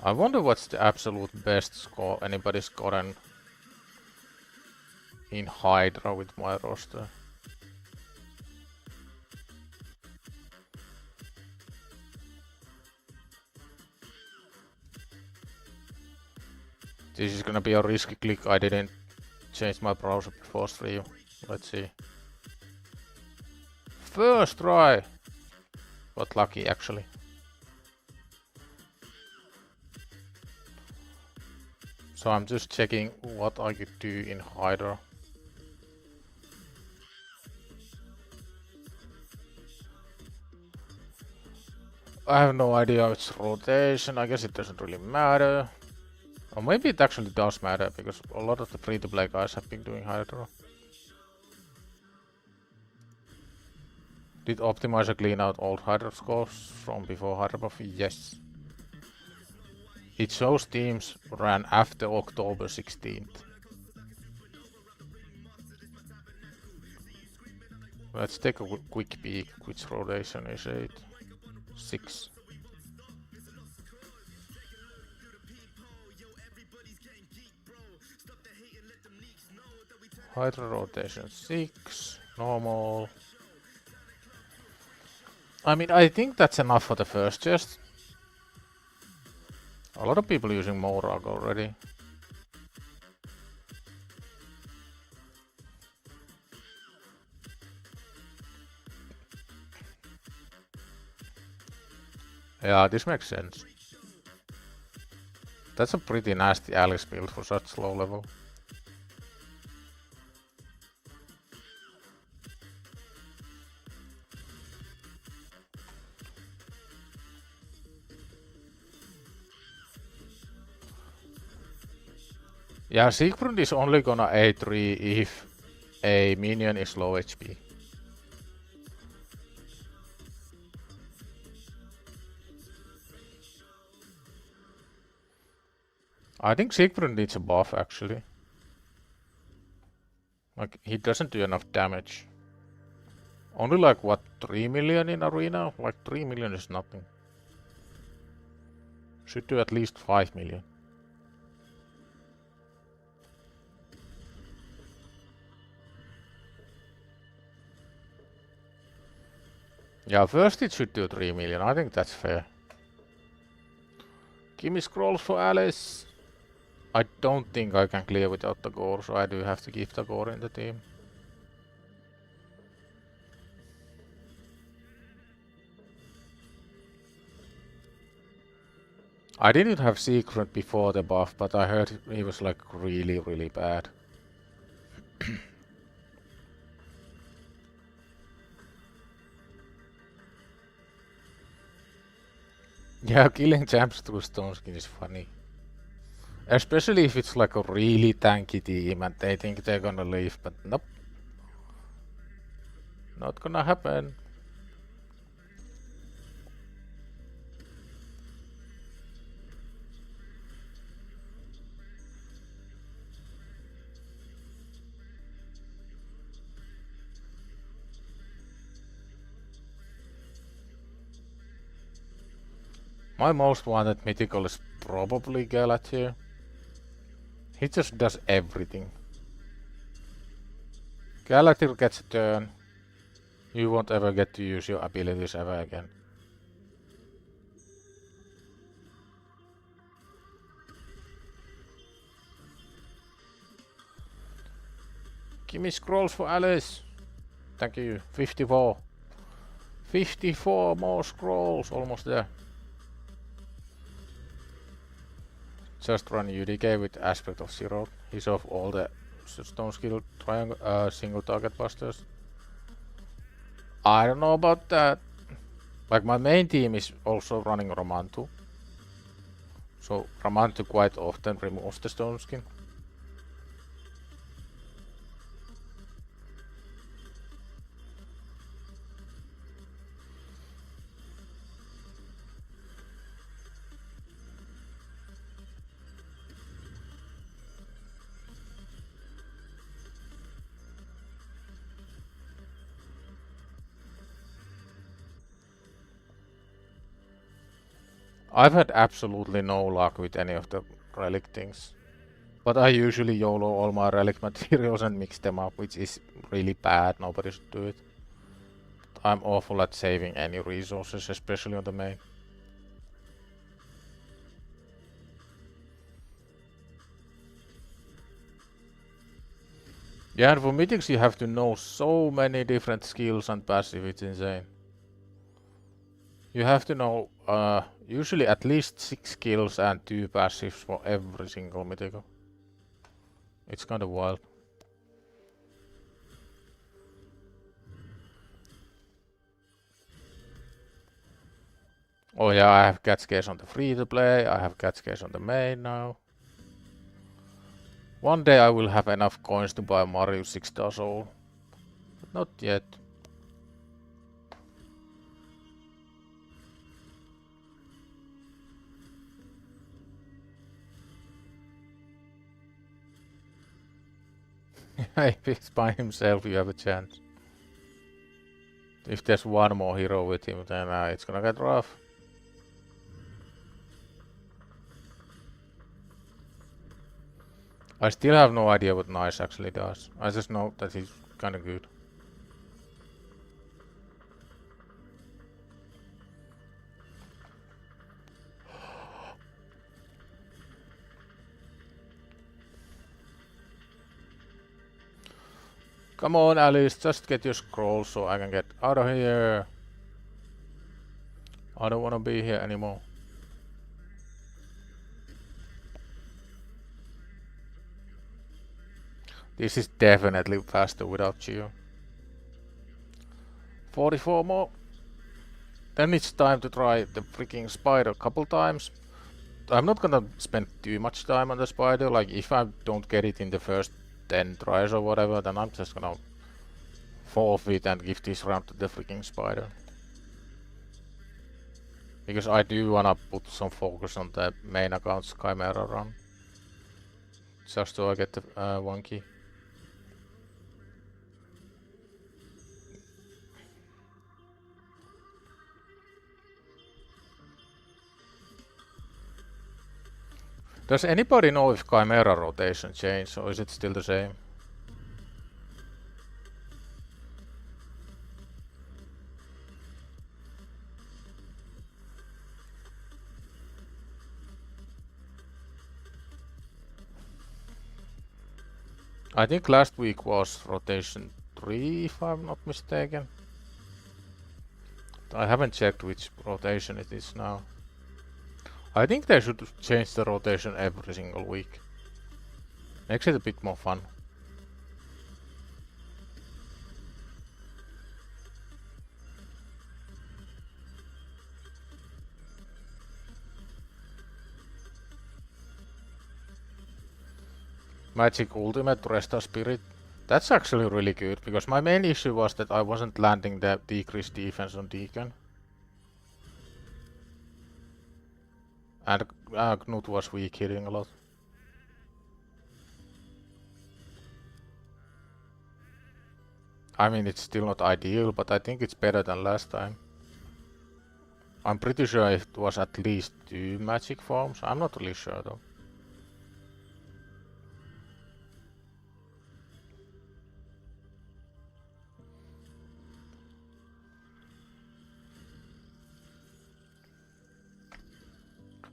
Speaker 2: I wonder what's the absolute best score anybody's gotten in Hydra with my roster. This is gonna be a risky click. I didn't change my browser before stream. Let's see. First try! Got lucky actually. So I'm just checking what I could do in Hydra. I have no idea it's rotation. I guess it doesn't really matter. Or maybe it actually does matter, because a lot of the free-to-play guys have been doing Hydra. Did Optimizer clean out old Hydra scores from before Hydra buff? Yes. It shows teams ran after October 16th. Let's take a quick peek. Which rotation is it? 6. Hydra rotation 6, normal. I mean, I think that's enough for the first chest. A lot of people using Morag already. Yeah, this makes sense. That's a pretty nasty Alice build for such low level. Yeah, Siegfried is only gonna A3 if a minion is low HP. I think Siegfried needs a buff actually. Like, he doesn't do enough damage. Only like, what, 3 million in arena? Like, 3 million is nothing. Should do at least 5 million. Yeah, first it should do 3 million. I think that's fair. Give me scrolls for Alice. I don't think I can clear without the gore, so I do have to keep the gore in the team. I didn't have Secret before the buff, but I heard he was like really, really bad. Yeah, killing champs through stone skin is funny. Especially if it's like a really tanky team and they think they're gonna leave, but nope. Not gonna happen. My most wanted mythical is probably Galat here. He just does everything. Galatir gets a turn. You won't ever get to use your abilities ever again. Give me scrolls for Alice. Thank you. 54. 54 more scrolls. Almost there. Just run UDK with aspect of 0. He's off all the stone skill single target busters. I don't know about that. Like my main team is also running Ramantu. So Ramantu quite often removes the stone skin. I've had absolutely no luck with any of the relic things. But I usually YOLO all my relic materials and mix them up, which is really bad. Nobody should do it. I'm awful at saving any resources, especially on the main. Yeah, and for mythics you have to know so many different skills and passive, it's insane. You have to know usually at least 6 skills and 2 passives for every single mythical. It's kind of wild. Oh yeah, I have catch case on the free to play, I have catch case on the main now. One day I will have enough coins to buy Mario 6-star soul. But not yet. If he's by himself, you have a chance. If there's one more hero with him, then it's gonna get rough. I still have no idea what Nice actually does. I just know that he's kinda good. Come on, Alice, just get your scroll so I can get out of here. I don't wanna be here anymore. This is definitely faster without Geo. 44 more. Then it's time to try the freaking spider a couple times. I'm not gonna spend too much time on the spider. Like, if I don't get it in the first 10 tries or whatever, then I'm just gonna forfeit and give this round to the freaking spider. Because I do wanna put some focus on the main account's Chimera run. Just so I get the 1 key. Does anybody know if Chimera rotation changed, or is it still the same? I think last week was rotation 3, if I'm not mistaken. I haven't checked which rotation it is now. I think they should change the rotation every single week. Makes it a bit more fun. Magic Ultimate to restore Spirit. That's actually really good, because my main issue was that I wasn't landing the decreased defense on Deacon. And Knut was weak hitting a lot. I mean, it's still not ideal, but I think it's better than last time. I'm pretty sure it was at least 2 magic forms. I'm not really sure though.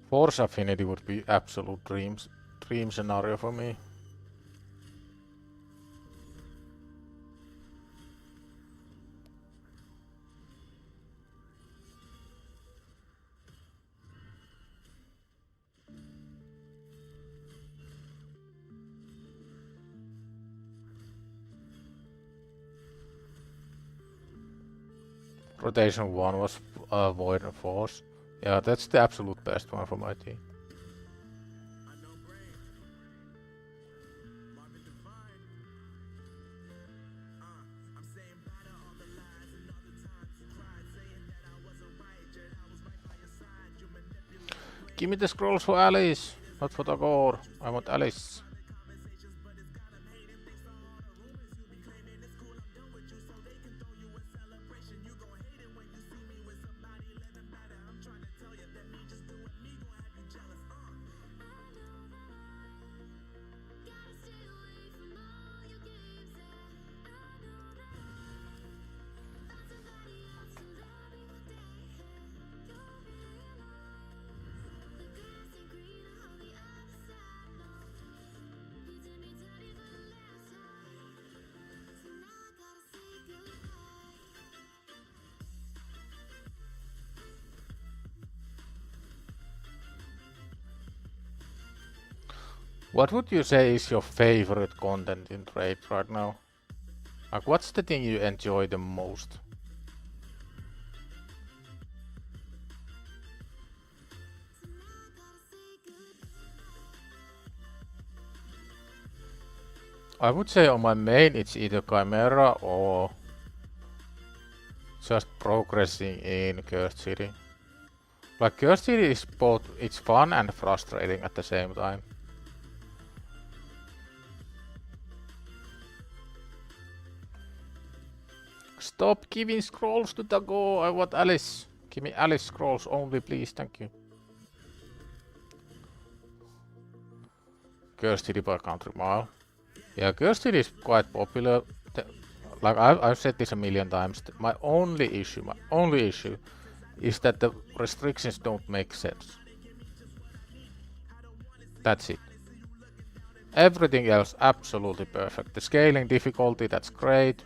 Speaker 2: Force Affinity would be absolute dream scenario for me. Rotation 1 was Void and Force. Yeah, that's the absolute best one for my team. Give me the scrolls for Alice, not for the gore. I want Alice. What would you say is your favorite content in Raid right now? Like, what's the thing you enjoy the most? I would say on my main it's either Chimera or just progressing in Cursed City. Like, Cursed City is both, it's fun and frustrating at the same time. Stop giving scrolls to the go. I want Alice. Give me Alice scrolls only, please. Thank you. Cursed City by Country Mile. Yeah, Cursed City is quite popular. Like I've said this a million times. My only issue is that the restrictions don't make sense. That's it. Everything else absolutely perfect. The scaling difficulty, that's great.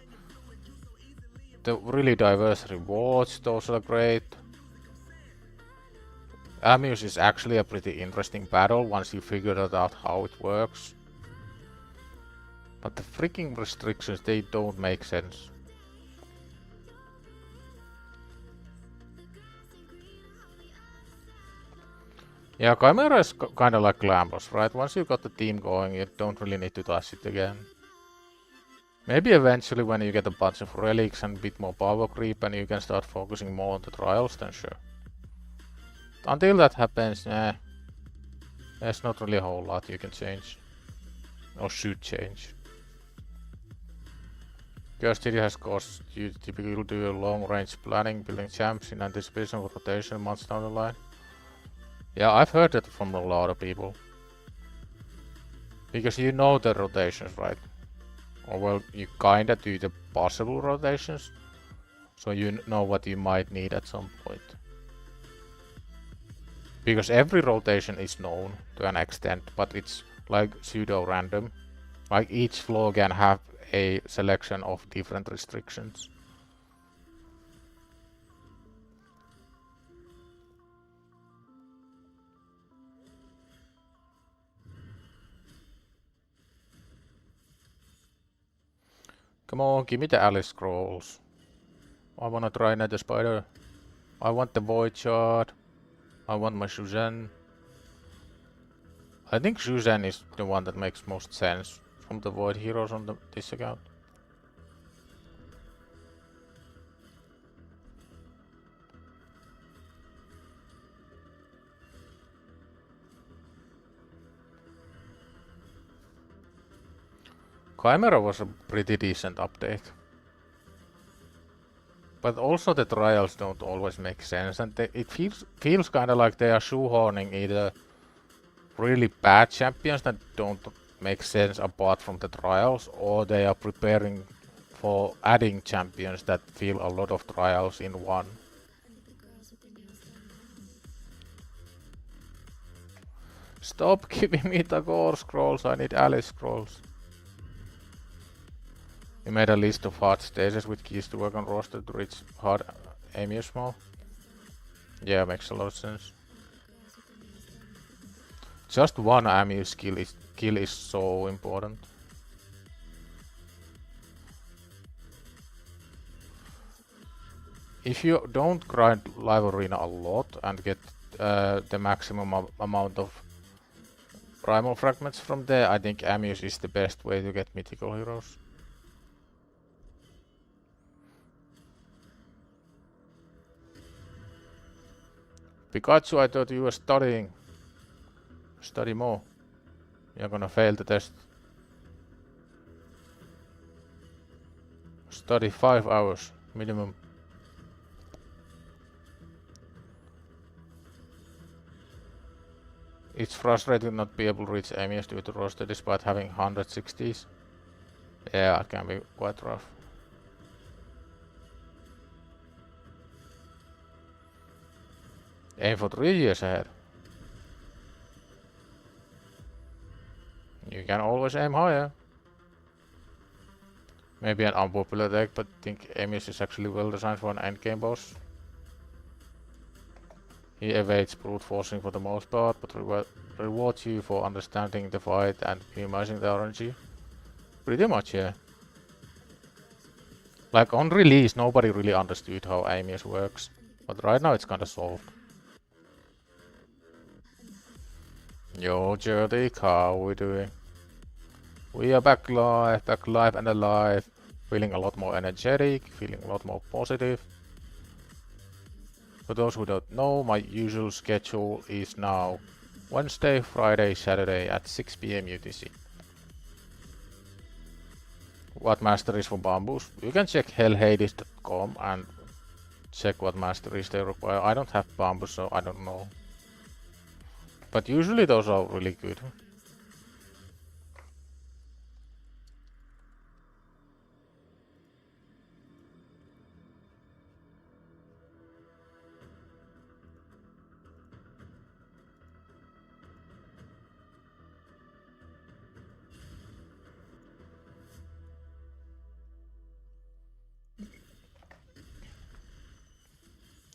Speaker 2: The really diverse rewards, those are great. Amuse is actually a pretty interesting battle once you figure out how it works. But the freaking restrictions, they don't make sense. Yeah, Chimera is kinda like Glamboss, right? Once you got the team going, you don't really need to touch it again. Maybe eventually when you get a bunch of relics and a bit more power creep and you can start focusing more on the trials, then sure. Until that happens, there's not really a whole lot you can change. Or should change. Cursed City has caused you to typically do long range planning, building champs in anticipation of rotation months down the line. Yeah, I've heard that from a lot of people. Because you know the rotations, right? Or well, you kinda do the possible rotations. So you know what you might need at some point. Because every rotation is known to an extent, but it's like pseudo-random. Like each floor can have a selection of different restrictions. Come on, give me the Alice scrolls. I wanna try Nether Spider. I want the Void Shard. I want my Suzanne. I think Suzanne is the one that makes most sense from the void heroes on this account. Chimera was a pretty decent update. But also the trials don't always make sense, and it feels kind of like they are shoehorning either really bad champions that don't make sense apart from the trials, or they are preparing for adding champions that feel a lot of trials in one. Stop giving me the gore scrolls, I need Alice scrolls. We made a list of hard stages with keys to work on roster to reach hard Amy small. Yeah, makes a lot of sense. Just one Amy skill is so important. If you don't grind live arena a lot and get the maximum amount of primal fragments from there, I think Amuse is the best way to get mythical heroes. Pikachu, I thought you were studying. Study more. You're gonna fail the test. Study 5 hours minimum. It's frustrating not be able to reach Amius due to roster despite having 160s. Yeah, it can be quite rough. Aim for 3 years ahead. You can always aim higher. Maybe an unpopular deck, but I think Amius is actually well designed for an endgame boss. He evades brute forcing for the most part, but rewards you for understanding the fight and minimizing the RNG. Pretty much, yeah. Like on release, nobody really understood how Amius works, but right now it's kinda solved. Yo, Jody, how we doing? We are back live and alive, feeling a lot more energetic, feeling a lot more positive. For those who don't know, my usual schedule is now Wednesday, Friday, Saturday at 6 PM UTC. What masteries for bamboos? You can check HellHades.com and check what masteries they require. I don't have bamboos, so I don't know. But usually those are really good.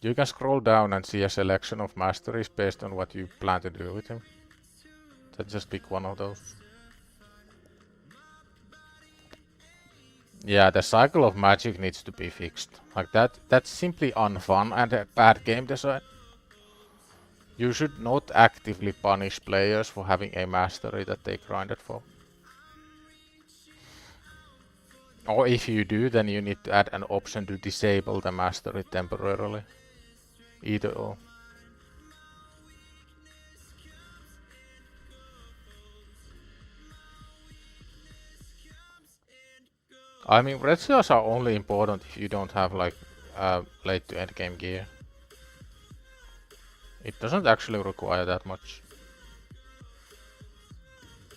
Speaker 2: You can scroll down and see a selection of masteries based on what you plan to do with him. So just pick one of those. Yeah, the cycle of magic needs to be fixed. Like that's simply unfun and a bad game design. You should not actively punish players for having a mastery that they grinded for. Or if you do, then you need to add an option to disable the mastery temporarily. Either or. I mean, red seals are only important if you don't have like late to end game gear. It doesn't actually require that much.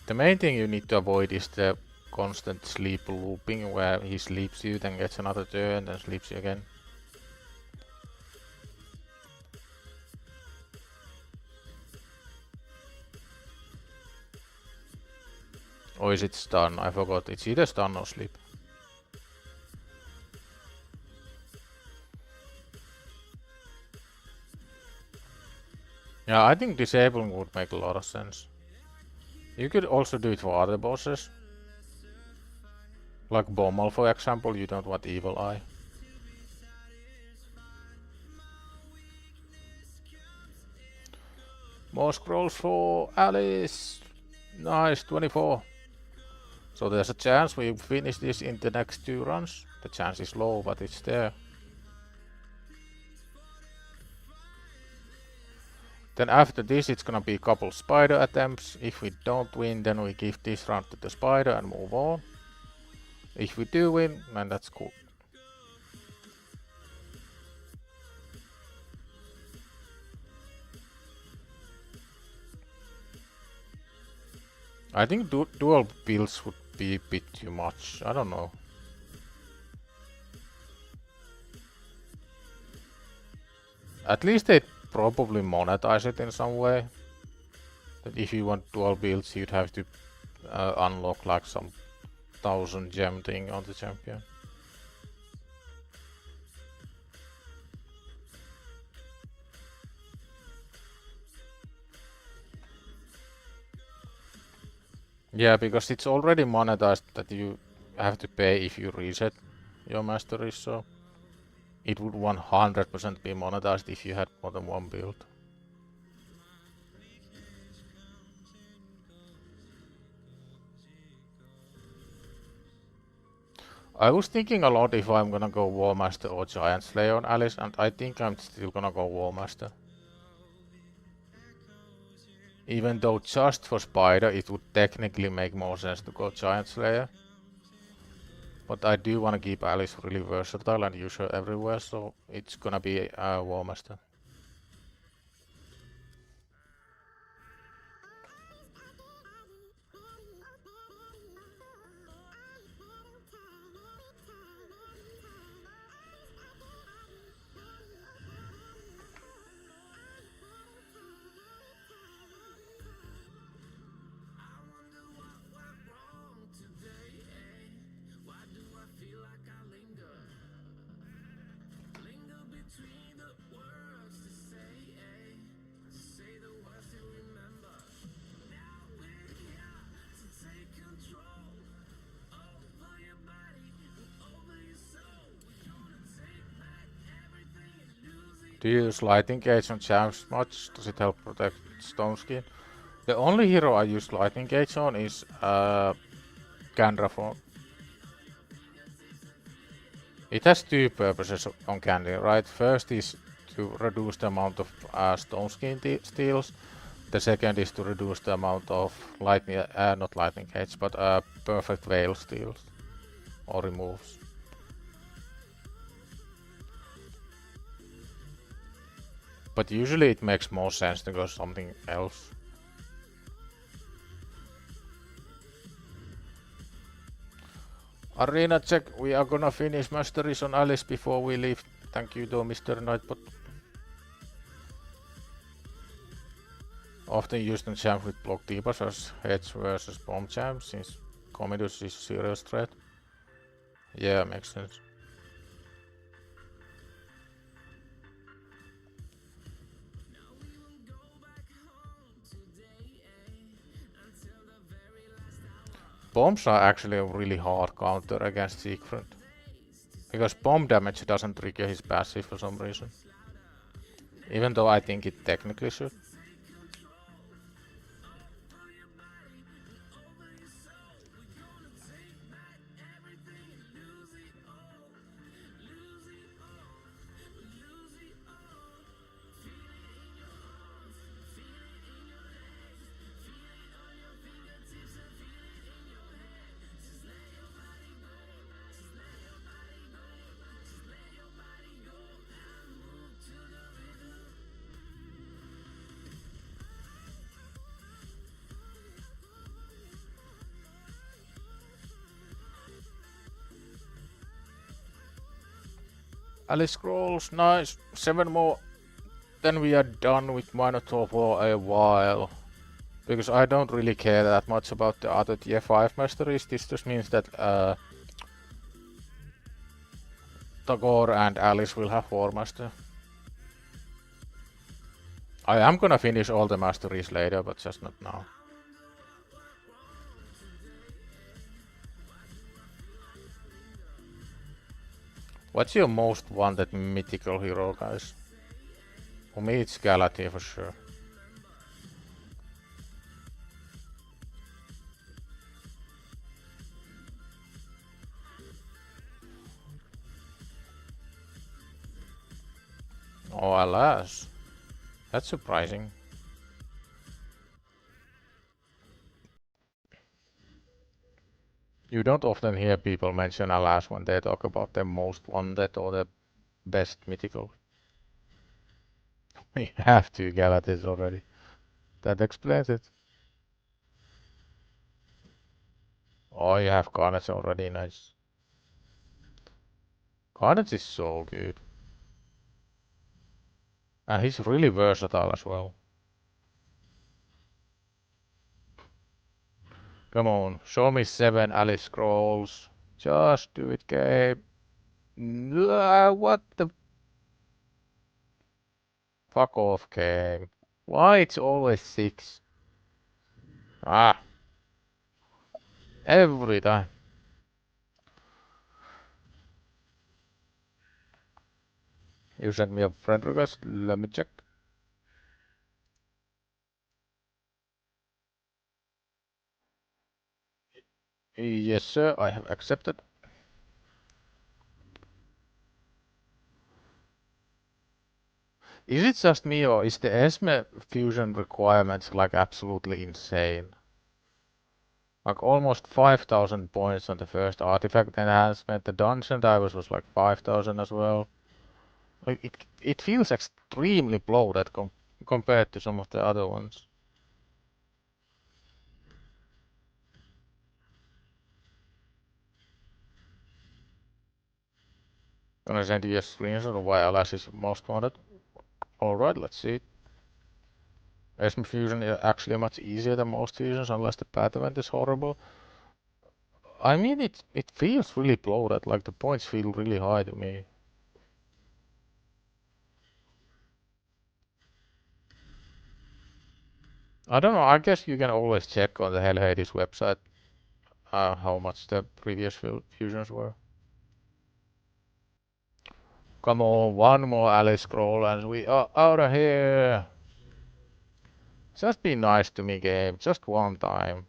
Speaker 2: The main thing you need to avoid is the constant sleep looping where he sleeps you, then gets another turn, then sleeps you again. Or is it stun? I forgot. It's either stun or sleep. Yeah, I think disabling would make a lot of sense. You could also do it for other bosses. Like Bommel, for example, you don't want Evil Eye. More scrolls for Alice! Nice, 24. So there's a chance we finish this in the next 2 runs. The chance is low, but it's there. Then after this it's gonna be a couple spider attempts. If we don't win, then we give this round to the spider and move on. If we do win, then that's cool. I think dual builds would be a bit too much. I don't know. At least they probably monetize it in some way. That if you want dual builds, you'd have to unlock like some 1000 gem thing on the champion. Yeah, because it's already monetized that you have to pay if you reset your mastery, so it would 100% be monetized if you had more than one build. I was thinking a lot if I'm gonna go War Master or Giant Slayer on Alice, and I think I'm still gonna go War Master. Even though just for Spider it would technically make more sense to go Giant Slayer. But I do want to keep Alice really versatile and use her everywhere, so it's gonna be War Master. Do you use Lightning Gauge on champs much? Does it help protect Stone Skin? The only hero I use Lightning Gauge on is Candraform. It has 2 purposes on Candy, right? First is to reduce the amount of Stone Skin steals. The second is to reduce the amount of Lightning, not Lightning Gauge, but Perfect Veil steals or removes. But usually it makes more sense to go something else. Arena check, we are gonna finish masteries on Alice before we leave. Thank you though, Mr. Nightbot. Often used in champs with block debuffs as heads versus bomb champs, since Commodus is a serious threat. Yeah, makes sense. Bombs are actually a really hard counter against Siegfried. Because bomb damage doesn't trigger his passive for some reason. Even though I think it technically should. Alice scrolls, nice. 7 more. Then we are done with Minotaur for a while. Because I don't really care that much about the other tier 5 masteries. This just means that Tagore and Alice will have War Master. I am gonna finish all the masteries later, but just not now. What's your most wanted mythical hero, guys? For me it's Galathy for sure. Oh, alas. That's surprising. You don't often hear people mention alas when they talk about their most wanted or the best mythical. We have two Galatis already. That explains it. Oh, you have Carnage already, nice. Carnage is so good. And he's really versatile as well. Come on, show me 7 Alice Scrolls. Just do it, game. What the... Fuck off, game. Why it's always 6? Ah, every time. You sent me a friend request, let me check. Yes, sir, I have accepted. Is it just me or is the Esme fusion requirements like absolutely insane? Like almost 5,000 points on the first artifact enhancement. The dungeon divers was like 5,000 as well. Like it feels extremely bloated compared to some of the other ones. Gonna send you a screenshot of why LS is most wanted. Alright, let's see. Esme fusion is actually much easier than most fusions unless the path event is horrible. I mean, it feels really bloated, like the points feel really high to me. I don't know, I guess you can always check on the HellHades website how much the previous fusions were. Come on, one more Alice scroll and we are out of here. Just be nice to me, game, just one time.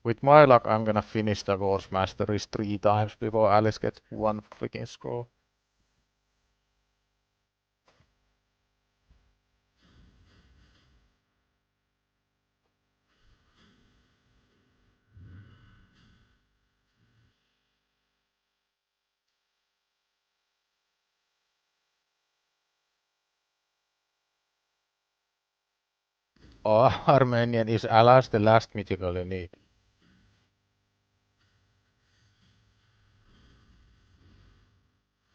Speaker 2: With my luck, I'm gonna finish the Ghost Masteries 3 times before Alice gets one freaking scroll. Oh, Armenian is alas the last mythical you need.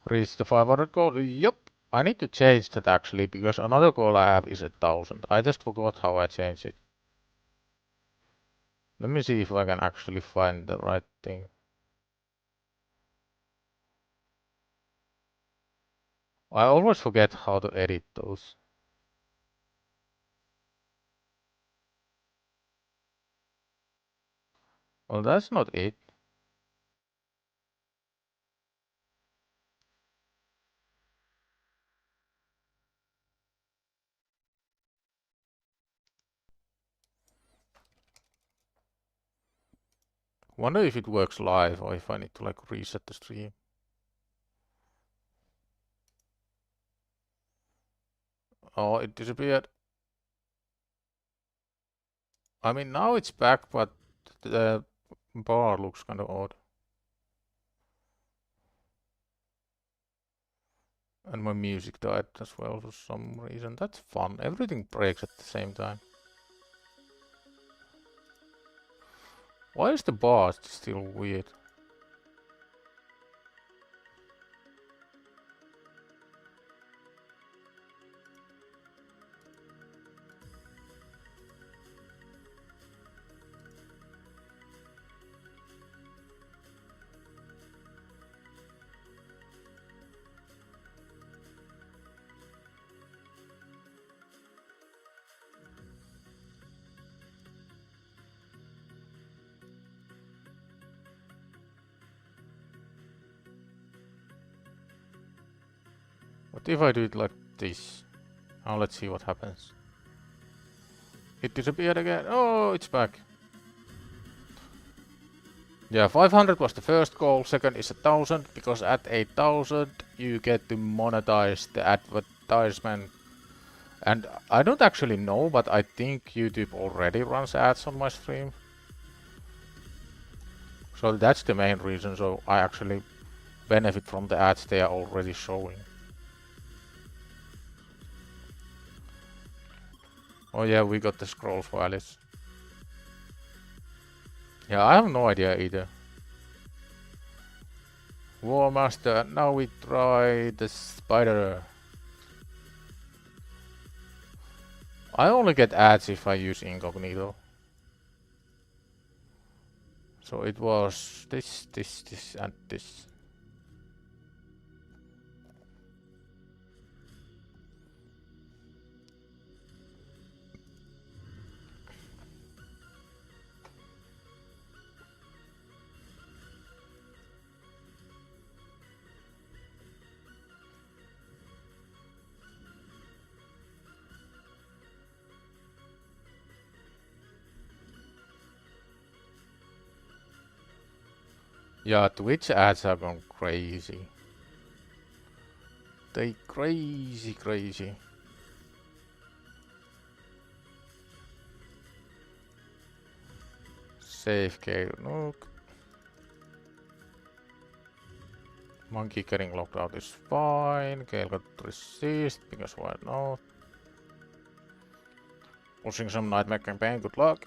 Speaker 2: Reach the 500 goal? Yup. I need to change that actually, because another goal I have is 1,000. I just forgot how I changed it. Let me see if I can actually find the right thing. I always forget how to edit those. Well, that's not it. Wonder if it works live or if I need to like reset the stream. Oh, it disappeared. I mean, now it's back, but the bar looks kind of odd. And my music died as well for some reason. That's fun. Everything breaks at the same time. Why is the bar still weird? What if I do it like this? Now let's see what happens. It disappeared again. Oh, it's back. Yeah, 500 was the first goal, second is 1000, because at 8000 you get to monetize the advertisement. And I don't actually know, but I think YouTube already runs ads on my stream. So that's the main reason, so I actually benefit from the ads they are already showing. Oh yeah, we got the scrolls for Alice. Yeah, I have no idea either. War Master, now we try the spider. I only get ads if I use incognito. So it was this, and this. Yeah, Twitch ads are gone crazy. They crazy. Safe Gale Nuke. Monkey getting locked out is fine. Gale got resist, because why not? Pushing some Nightmare campaign, good luck.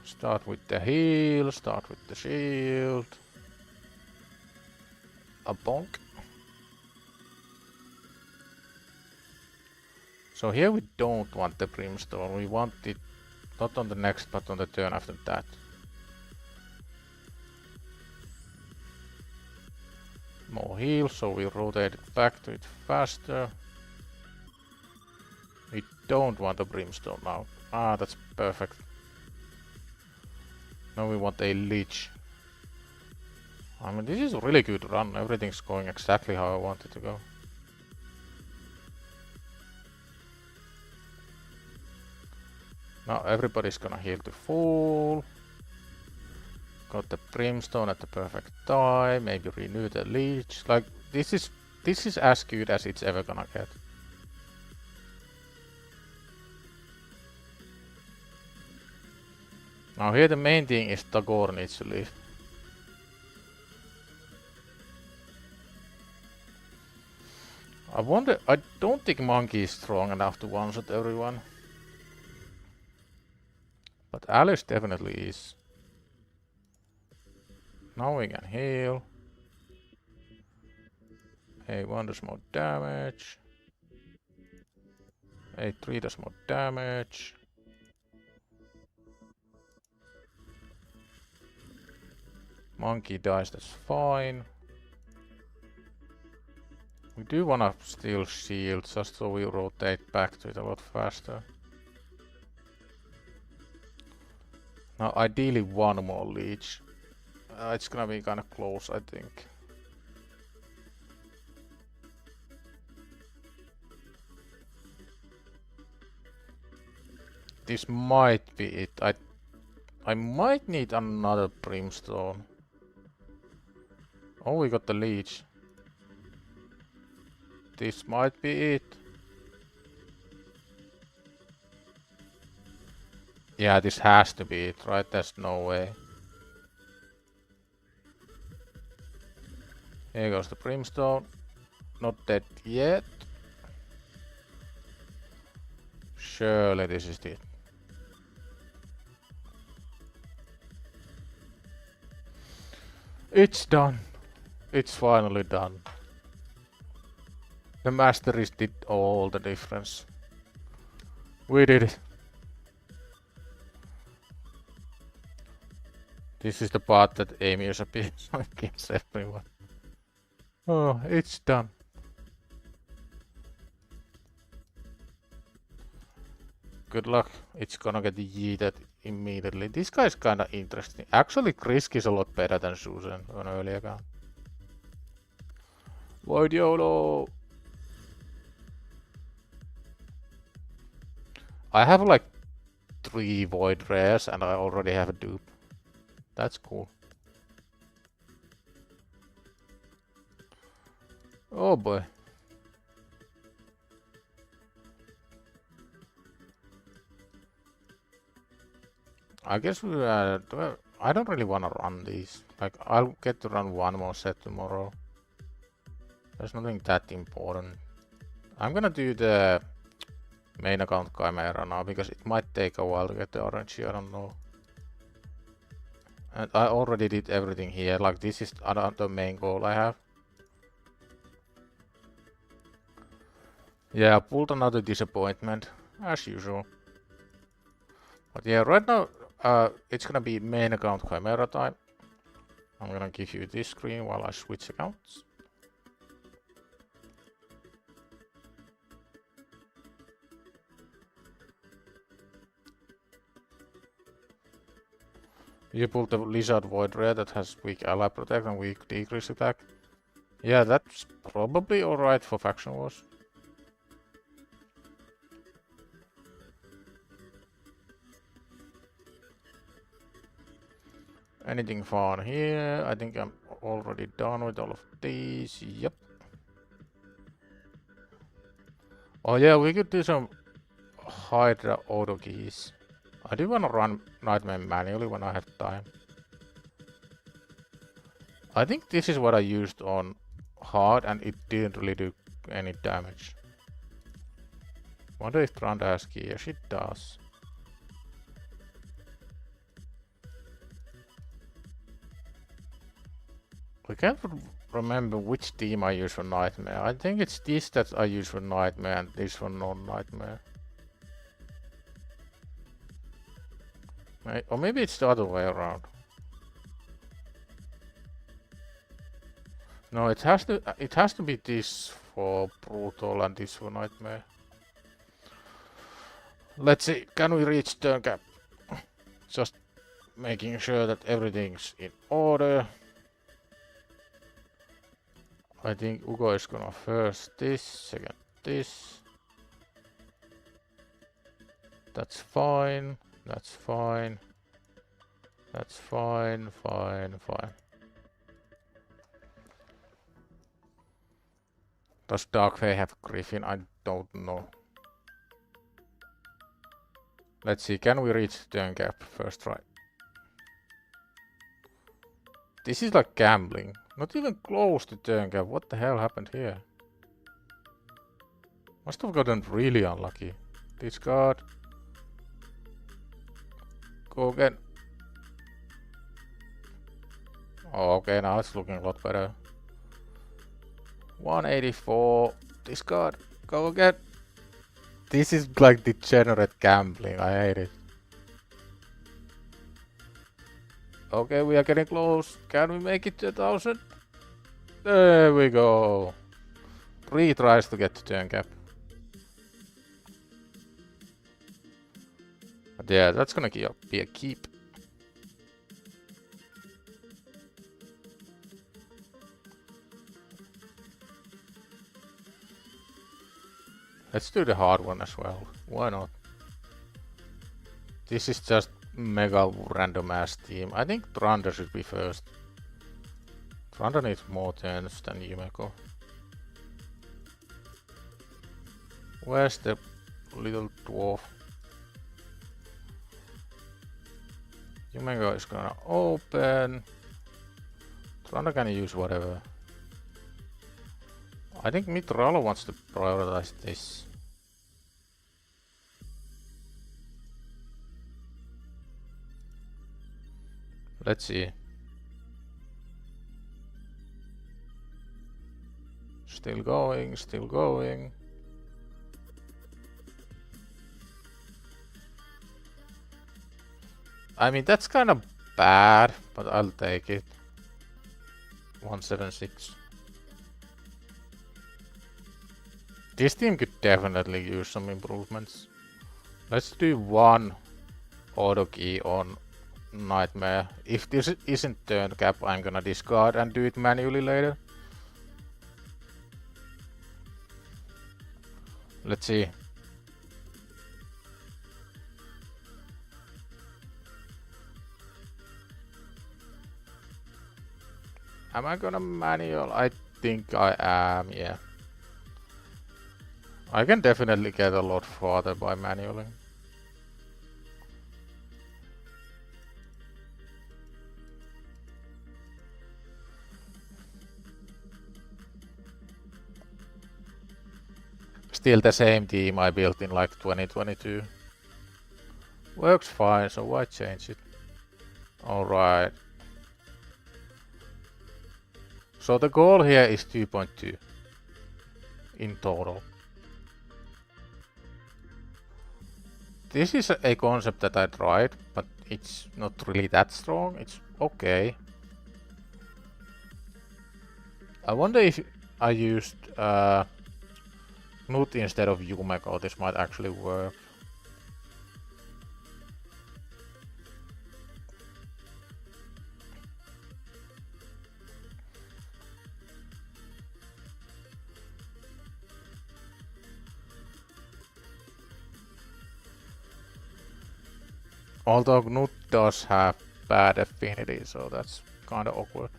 Speaker 2: Start with the heal, start with the shield. A bonk. So here we don't want the brimstone, we want it not on the next but on the turn after that. More heal, so we rotate it back to it faster. We don't want a brimstone now. Ah, that's perfect. Now we want a leech. I mean, this is a really good run. Everything's going exactly how I want it to go. Now everybody's gonna heal to full. Got the brimstone at the perfect time. Maybe renew the leech. Like this is as good as it's ever gonna get. Now here the main thing is Tagore needs to leave. I wonder, I don't think Monkey is strong enough to one-shot everyone. But Alice definitely is. Now we can heal. A1 does more damage. A3 does more damage. Monkey dies, that's fine. We do wanna steal shield just so we rotate back to it a lot faster. Now ideally one more leech. It's gonna be kinda close, I think. This might be it. I might need another brimstone. Oh, we got the leech. This might be it. Yeah, this has to be it, right? There's no way. Here goes the brimstone. Not dead yet. Surely this is it. It's done. It's finally done. The masteries did all the difference. We did it. This is the part that Amy appears and kills everyone. Oh, it's done. Good luck. It's gonna get yeeted immediately. This guy's kinda interesting. Actually, Krisk is a lot better than Susan on earlier account. Void YOLO! I have like 3 void rares and I already have a dupe. That's cool. Oh boy. I guess we I don't really want to run these. Like, I'll get to run one more set tomorrow. There's nothing that important. I'm gonna do the main account Chimera now because it might take a while to get the orange, I don't know. And I already did everything here, like this is the main goal I have. Yeah, I pulled another disappointment, as usual. But yeah, right now it's gonna be main account Chimera time. I'm gonna give you this screen while I switch accounts. You pulled the Lizard Void Rare that has weak ally protect and weak decrease attack. Yeah, that's probably alright for Faction Wars. Anything fun here? I think I'm already done with all of these. Yep. Oh yeah, we could do some Hydra auto keys. I do want to run Nightmare manually when I have time. I think this is what I used on hard and it didn't really do any damage. Wonder if Tranda has key. Yes, it does. I can't remember which team I use for Nightmare. I think it's this that I use for Nightmare and this for non-Nightmare. Or maybe it's the other way around. No, it has to be this for Brutal and this for Nightmare. Let's see, can we reach turn cap? Just making sure that everything's in order. I think Ugo is gonna first this, second this. That's fine, that's fine. That's fine, fine. Does Darkfey have Griffin? I don't know. Let's see, can we reach turn cap first try? This is like gambling. Not even close to turn cap. What the hell happened here? Must have gotten really unlucky. Discard. Go again. Oh, okay, now it's looking a lot better. 184. Discard. Go again. This is like degenerate gambling. I hate it. Okay, we are getting close. Can we make it to 1,000? There we go. 3 tries to get to turn cap. But yeah, that's gonna be a keep. Let's do the hard one as well. Why not? This is just mega random ass team. I think Tranda should be first. Tranda needs more turns than Yumeko. Where's the little dwarf? Yumeko is gonna open. Tranda can use whatever. I think Mitralo wants to prioritize this. Let's see. Still going, still going. I mean, that's kind of bad, but I'll take it. 176. This team could definitely use some improvements. Let's do one auto key on Nightmare. If this isn't turn cap, I'm gonna discard and do it manually later. Let's see. Am I gonna manual? I think I am, yeah. I can definitely get a lot farther by manualing. Still the same team I built in like 2022. Works fine, so why change it? Alright. So the goal here is 2.2 in total. This is a concept that I tried, but it's not really that strong. It's okay. I wonder if I used Knut instead of Yumeko, this might actually work. Although Knut does have bad affinity, so that's kinda awkward.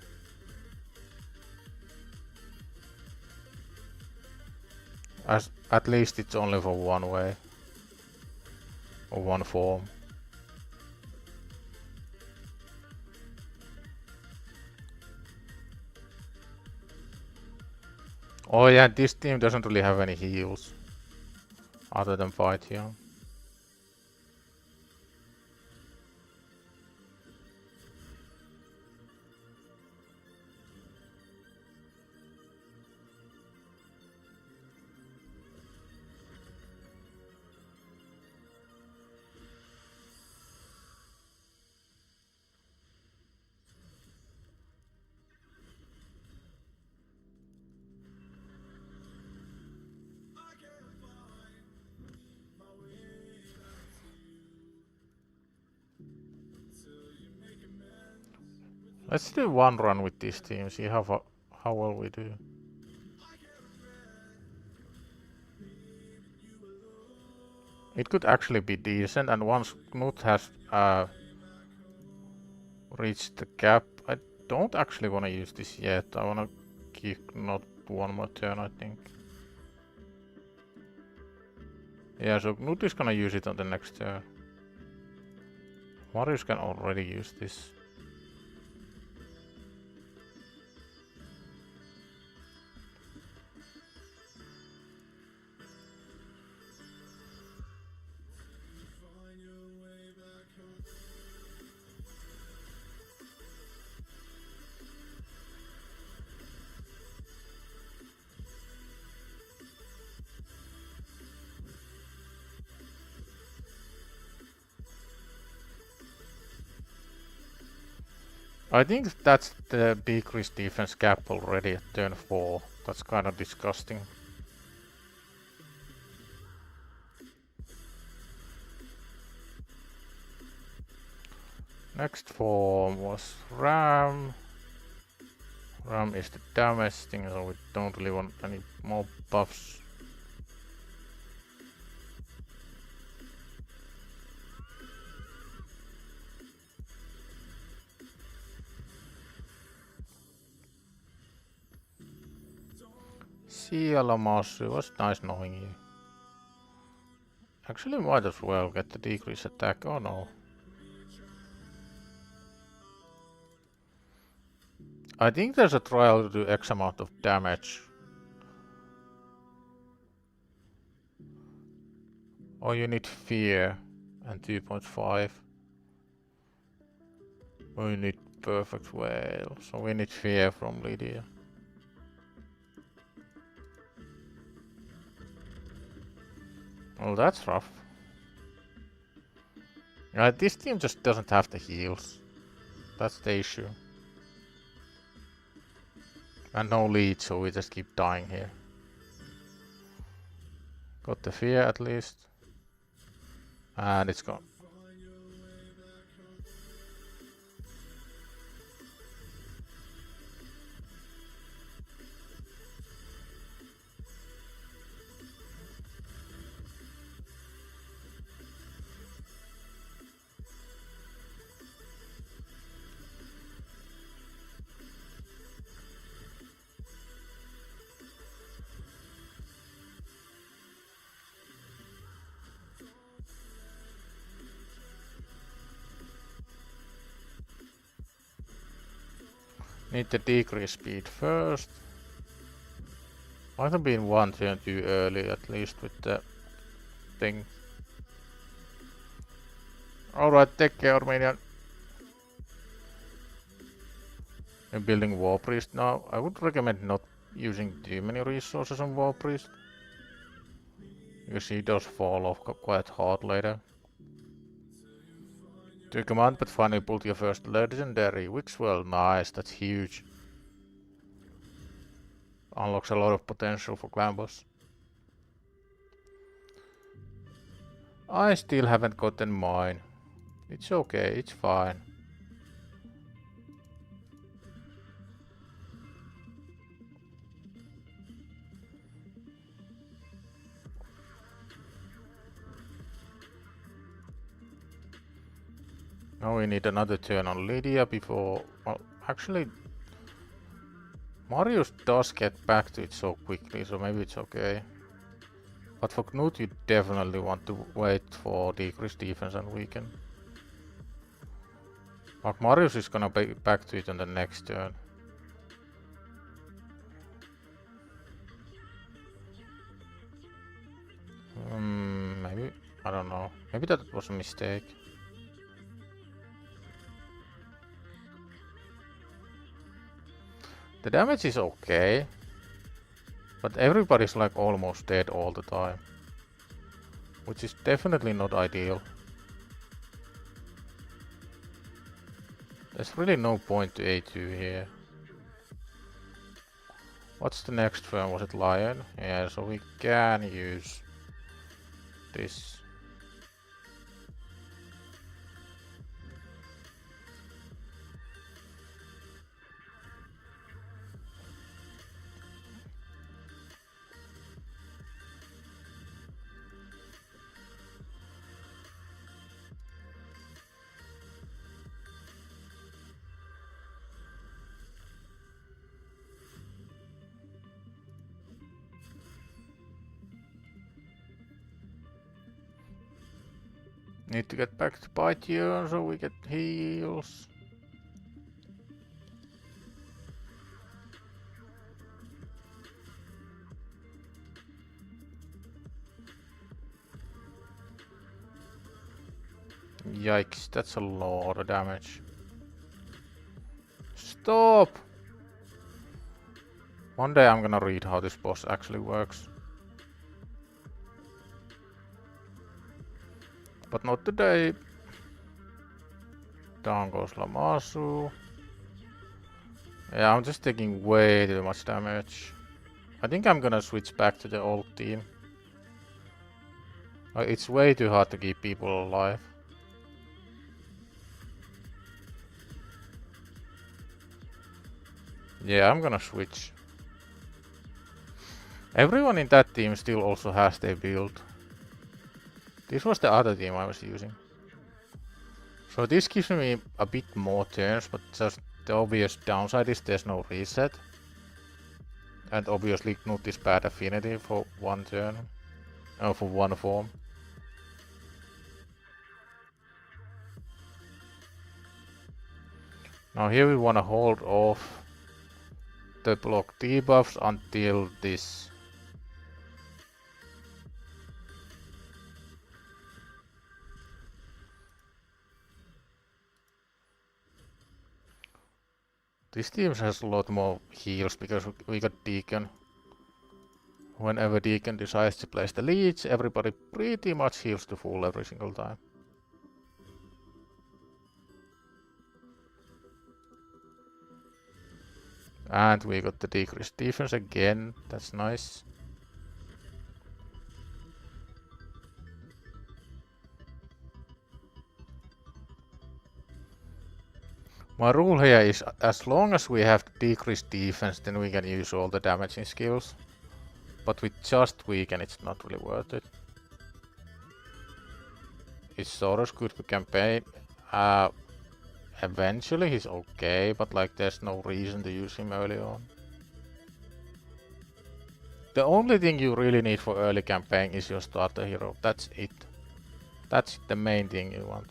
Speaker 2: At least it's only for one way. Or one form. Oh yeah, this team doesn't really have any heals. Other than fight heal. Let's do one run with this team, see how well we do. It could actually be decent, and once Knut has reached the cap, I don't actually want to use this yet. I want to give Knut one more turn, I think. Yeah, so Knut is gonna use it on the next turn. Marius can already use this. I think that's the decreased defense cap already at turn 4. That's kind of disgusting. Next form was Ram. Ram is the damage thing, so we don't really want any more buffs. Sielamasu, was nice knowing you. Actually might as well get the decrease attack, oh no. I think there's a trial to do X amount of damage. Or you need fear and 2.5. Or you need perfect whale, so we need fear from Lydia. Well, that's rough. This team just doesn't have the heals. That's the issue. And no lead, so we just keep dying here. Got the fear at least. And it's gone. Need to decrease speed first. Might have been one turn too early, at least with the thing. Alright, take care, minion. I'm building War Priest now. I would recommend not using too many resources on War Priest. Because he does fall off quite hard later. To command, but finally pulled your first legendary. Wixwell, nice, that's huge. Unlocks a lot of potential for clan boss. I still haven't gotten mine. It's okay, it's fine. Now we need another turn on Lydia before... Well, actually... Marius does get back to it so quickly, so maybe it's okay. But for Knut you definitely want to wait for decreased defense and weaken. But Marius is gonna be back to it on the next turn. Maybe... I don't know. Maybe that was a mistake. The damage is okay, but everybody's like almost dead all the time, which is definitely not ideal. There's really no point to A2 here. What's the next turn? Was it Lion? Yeah, so we can use this. Need to get back to Python so we get heals. Yikes, that's a lot of damage. Stop! One day I'm gonna read how this boss actually works. But not today. Down goes Lamasu. Yeah, I'm just taking way too much damage. I think I'm gonna switch back to the old team. It's way too hard to keep people alive. Yeah, I'm gonna switch. Everyone in that team still also has their build. This was the other team I was using. So this gives me a bit more turns, but just the obvious downside is there's no reset. And obviously Knut is bad affinity for one turn. For one form. Now here we wanna hold off the block debuffs until this. This team has a lot more heals because we got Deacon. Whenever Deacon decides to place the leech, everybody pretty much heals to full every single time. And we got the decreased defense again, that's nice. My rule here is as long as we have decreased defense, then we can use all the damaging skills. But with just weaken, it's not really worth it. Is Soros good for campaign? Eventually he's okay, but like there's no reason to use him early on. The only thing you really need for early campaign is your starter hero. That's it. That's the main thing you want.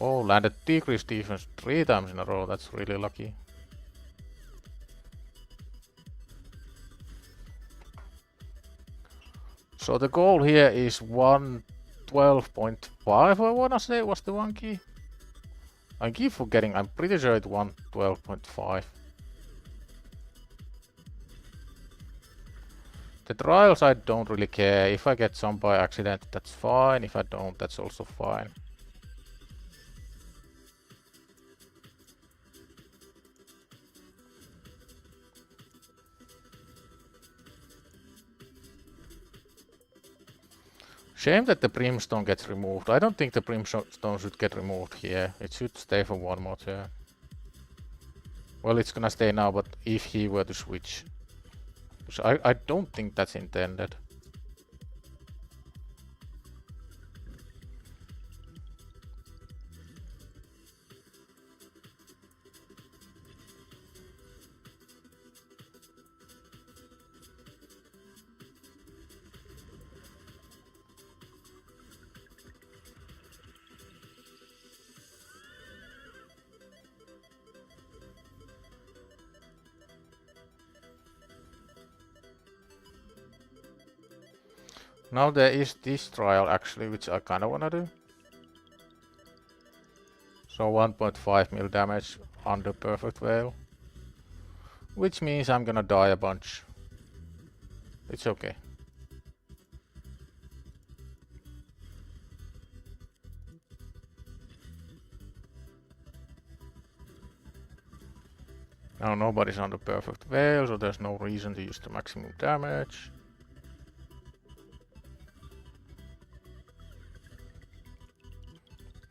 Speaker 2: Oh, landed decreased defense 3 times in a row. That's really lucky. So the goal here is 112.5, I wanna say, was the one key. I keep forgetting, I'm pretty sure it 112.5. The trials I don't really care. If I get some by accident, that's fine. If I don't, that's also fine. Shame that the brimstone gets removed. I don't think the brimstone should get removed here. It should stay for one more turn. Well, it's gonna stay now, but if he were to switch. So I don't think that's intended. Now there is this trial actually, which I kinda wanna do. So 1.5 mil damage under perfect veil. Which means I'm gonna die a bunch. It's okay. Now nobody's under perfect veil, so there's no reason to use the maximum damage.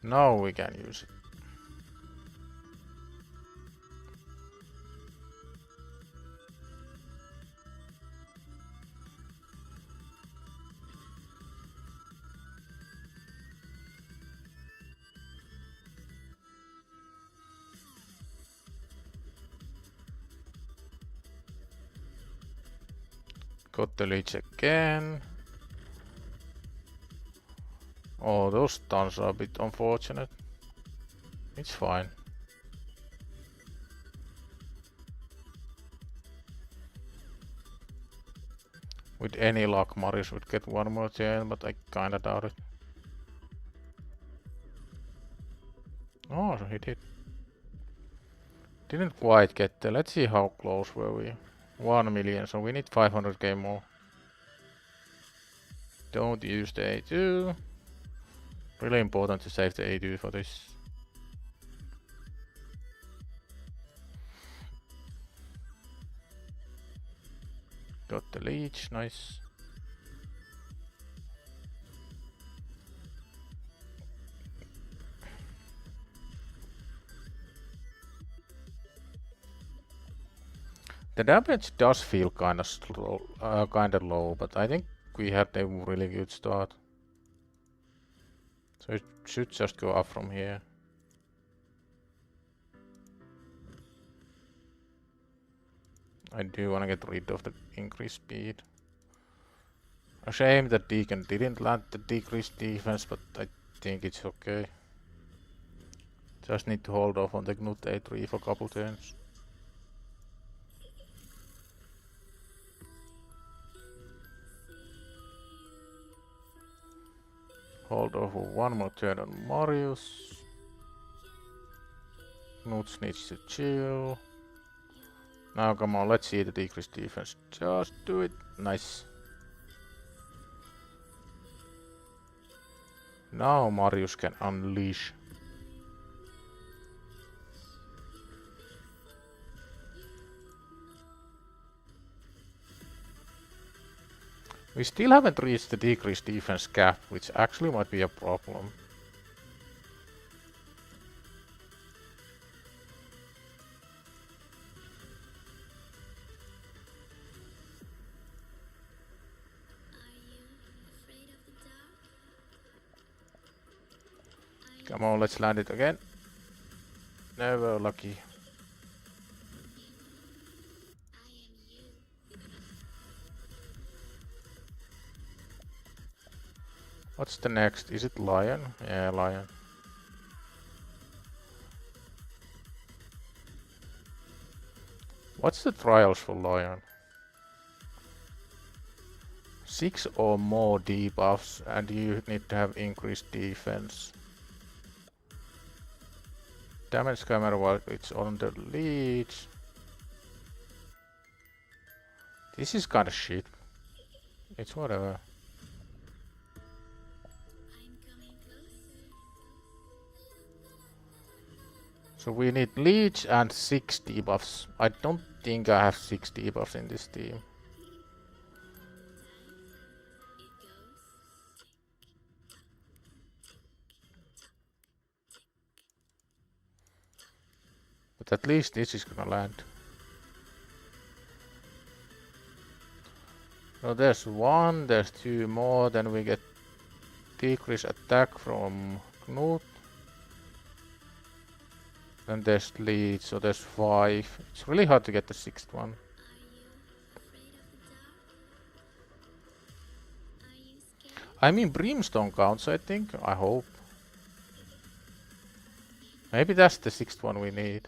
Speaker 2: Now we can use it. Got the leech again. Oh, those stuns are a bit unfortunate. It's fine. With any luck, Marius would get one more turn, but I kinda doubt it. Oh, so he did. Didn't quite get there. Let's see how close were we. 1 million, so we need 500k more. Don't use the A2. Really important to save the A2 for this. Got the leech, nice. The damage does feel kinda slow, kinda low, but I think we had a really good start. So it should just go up from here. I do wanna get rid of the increased speed. A shame that Deacon didn't land the decreased defense, but I think it's okay. Just need to hold off on the Knut A3 for a couple turns. Hold off for one more turn on Marius. Knut needs to chill. Now come on, let's see the decreased defense. Just do it. Nice. Now Marius can unleash. We still haven't reached the decreased defense cap, which actually might be a problem. Come on, let's land it again. Never lucky. What's the next? Is it lion? Yeah, lion. What's the trials for Lion? 6 or more debuffs and you need to have increased defense. Damage Chimera while it's on the leech. This is kinda shit. It's whatever. So we need leech and 6 debuffs. I don't think I have 6 debuffs in this team. But at least this is gonna land. So there's 1, there's 2 more, then we get decrease attack from Knut. Then there's leech, so there's 5. It's really hard to get the 6th one. I mean, Brimstone counts, I think. I hope. Maybe that's the 6th one we need.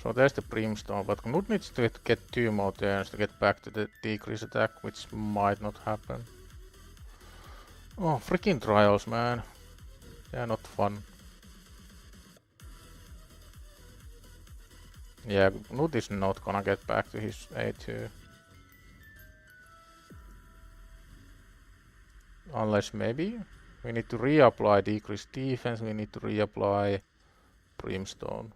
Speaker 2: So there's the Brimstone, but Knut needs to get 2 more turns to get back to the decrease attack, which might not happen. Oh, freaking trials, man. They're not fun. Yeah, Knut is not gonna get back to his A2. Unless maybe we need to reapply decreased defense, we need to reapply Brimstone.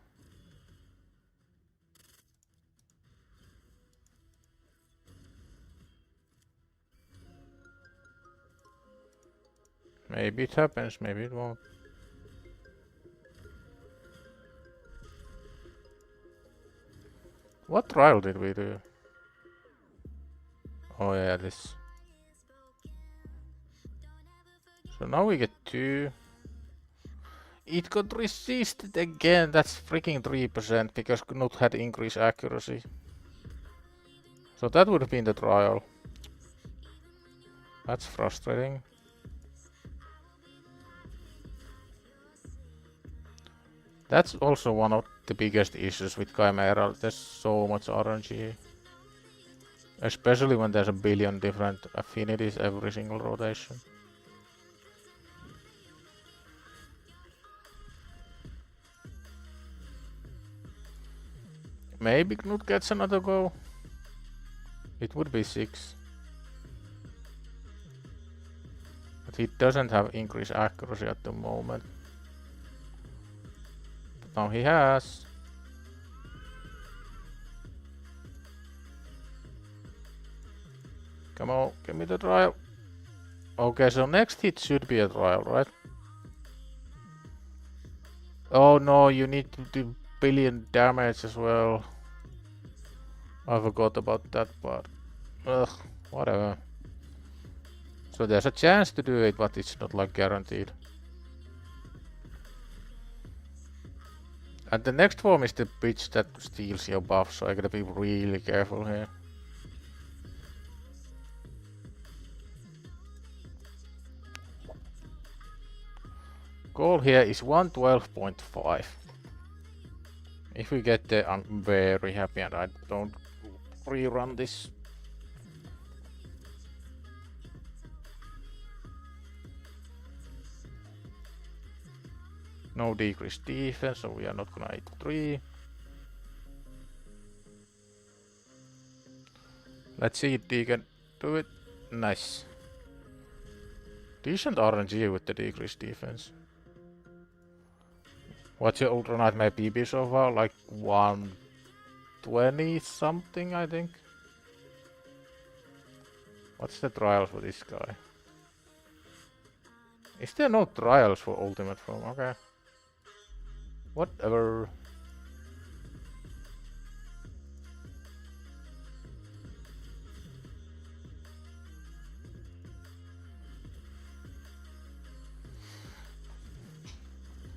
Speaker 2: Maybe it happens, maybe it won't. What trial did we do? Oh yeah, this. So now we get 2. It got resisted again, that's freaking 3% because Knut had increased accuracy. So that would have been the trial. That's frustrating. That's also one of the biggest issues with Chimera. There's so much RNG. Especially when there's a billion different affinities every single rotation. Maybe Knut gets another go. It would be 6. But he doesn't have increased accuracy at the moment. Now he has. Come on, give me the trial. Okay, so next hit should be a trial, right? Oh no, you need to do billion damage as well. I forgot about that part. Ugh, whatever. So there's a chance to do it, but it's not like guaranteed. And the next form is the bitch that steals your buff, so I gotta be really careful here. Goal here is 112.5. If we get there, I'm very happy and I don't rerun this. No decreased defense, so we are not gonna 83. Let's see if he can do it. Nice. Decent RNG with the decreased defense. What's your Ultra Nightmare PB so far? Like 120 something, I think. What's the trial for this guy? Is there no trials for Ultimate Form? Okay. Whatever.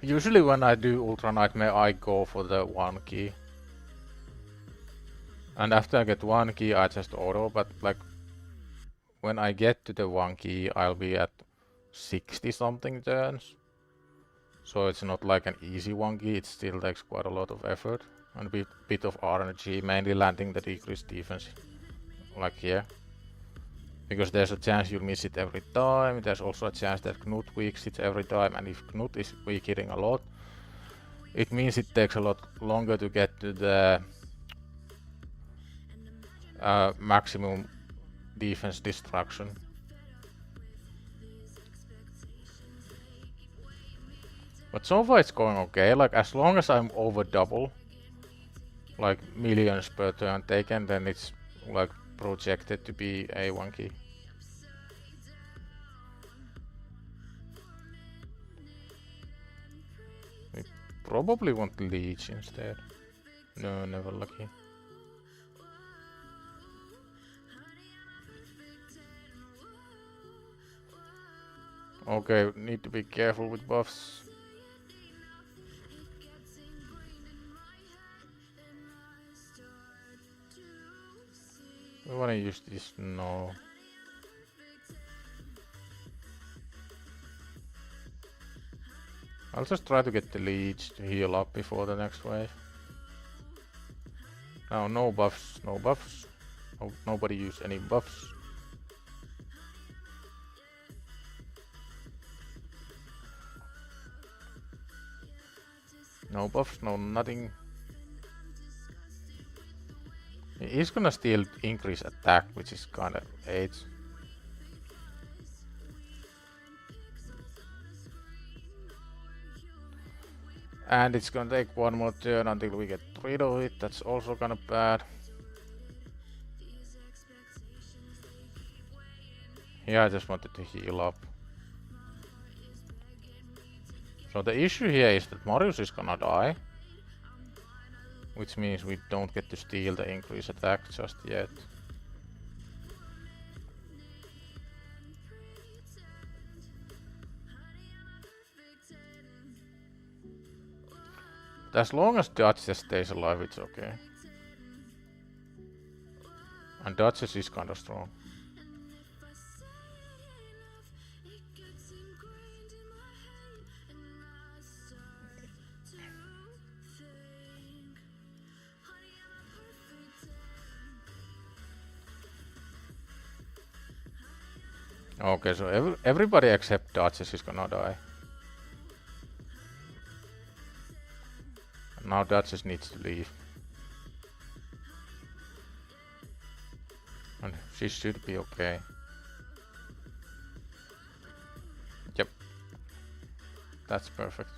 Speaker 2: Usually when I do Ultra Nightmare, I go for the 1 key. And after I get 1 key, I just auto, but like when I get to the 1 key, I'll be at 60 something turns. So it's not like an easy 1 key, it still takes quite a lot of effort and a bit of RNG, mainly landing the decreased defense, like here. Because there's a chance you'll miss it every time, there's also a chance that Knut weaks it every time, and if Knut is weak hitting a lot, it means it takes a lot longer to get to the maximum defense destruction. But so far it's going okay, like as long as I'm over double, like millions per turn taken, then it's like projected to be a 1 key. We probably want Leech instead. No, never lucky. Okay, need to be careful with buffs. I wanna use this, no. I'll just try to get the leech to heal up before the next wave. Now, no buffs, no buffs. Nobody use any buffs. No buffs, no nothing. He's gonna still increase attack, which is kinda AIDS. And it's gonna take one more turn until we get rid of it, that's also kinda bad. Yeah, I just wanted to heal up. So the issue here is that Marius is gonna die. Which means we don't get to steal the increased attack just yet. But as long as Duchess stays alive, it's okay. And Duchess is kinda strong. Okay, so everybody except Duchess is gonna die. And now Duchess needs to leave. And she should be okay. Yep. That's perfect.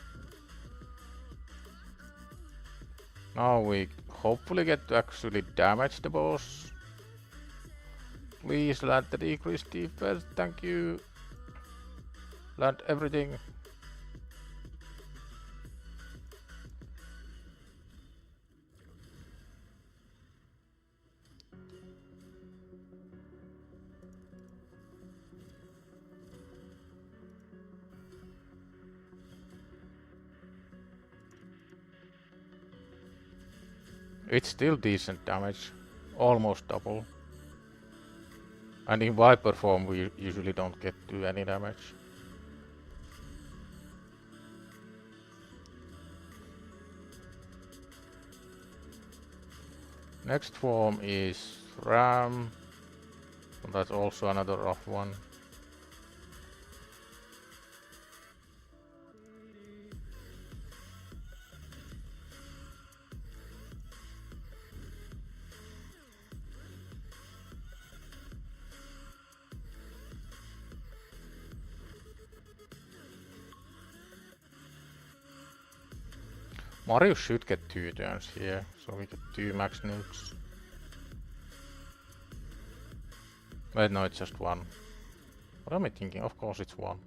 Speaker 2: Now we hopefully get to actually damage the boss. Please land the decreased defense, thank you. Land everything. It's still decent damage, almost double. And in Viper form we usually don't get to any damage. Next form is Ram. That's also another rough one. Marius should get 2 turns here, so we get 2 max nukes. Wait, no, it's just 1. What am I thinking? Of course it's 1.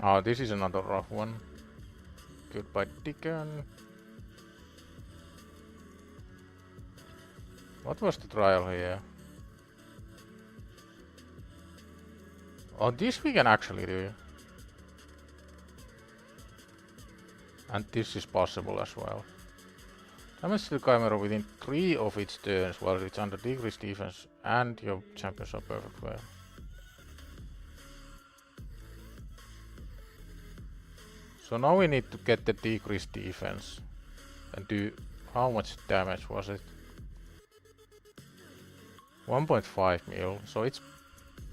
Speaker 2: Oh, this is another rough one. Goodbye, Deacon. What was the trial here? Oh, this we can actually do. And this is possible as well. Damage to the Chimera within 3 of its turns while it's under decreased defense and your champions are perfect well. So now we need to get the decreased defense and do how much damage was it? 1.5 mil. So it's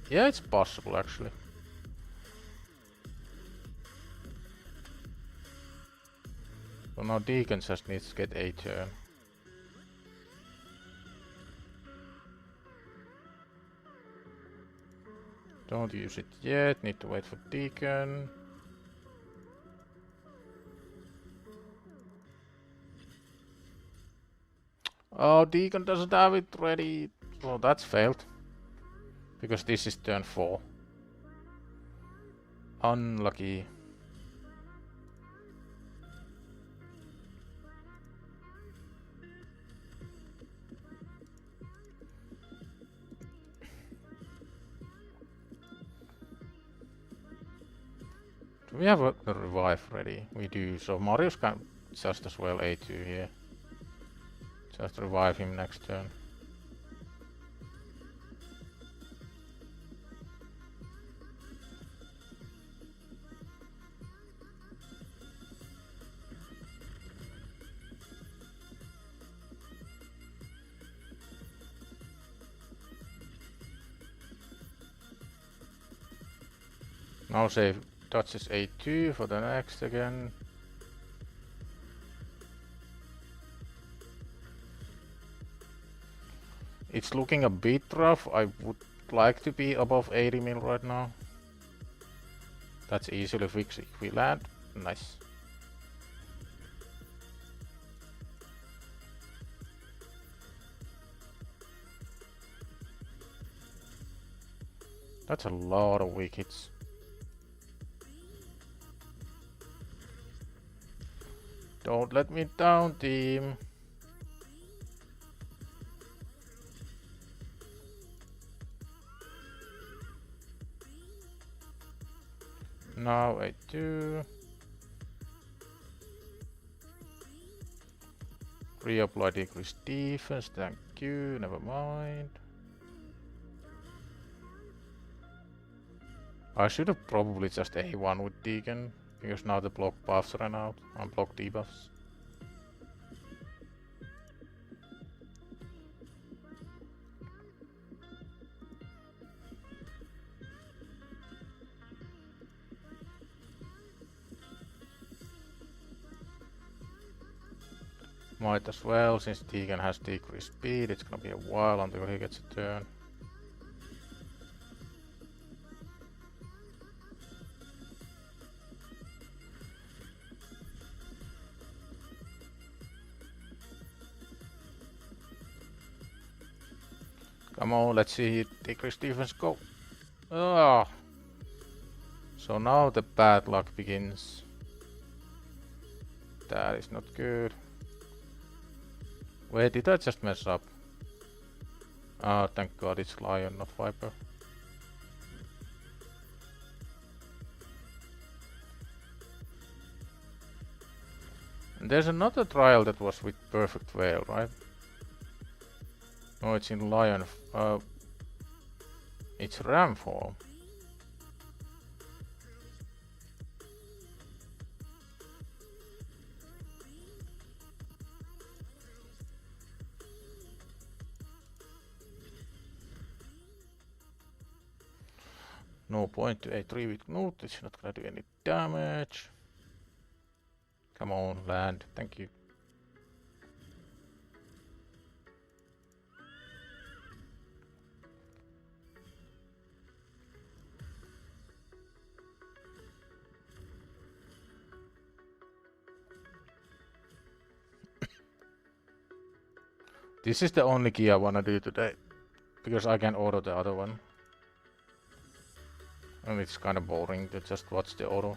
Speaker 2: it's possible actually. So now Deacon just needs to get a turn. Don't use it yet, need to wait for Deacon. Oh, Deacon doesn't have it ready. Well, that's failed. Because this is turn 4. Unlucky. Do we have a revive ready? We do, so Marius can just as well A2 here. Just revive him next turn. Now save touches A2 for the next again. It's looking a bit rough. I would like to be above 80 mil right now. That's easily fixed if we land. Nice. That's a lot of weak hits. Don't let me down, team. Now I do. Reapply decreased defense, thank you, never mind. I should have probably just A1 with Deacon, because now the block buffs ran out, and block debuffs. Might as well, since Deacon has decreased speed, it's gonna be a while until he gets a turn. Come on, let's see decreased defense go. Ah. So now the bad luck begins. That is not good. Wait, did I just mess up? Ah, thank god it's Lion, not Viper. And there's another trial that was with Perfect Veil, right? No, it's in Lion. It's Ram form. No point to A3 with Knut, it's not gonna do any damage. Come on, land, thank you. This is the only key I wanna do today, because I can auto the other one. And it's kinda boring to just watch the auto.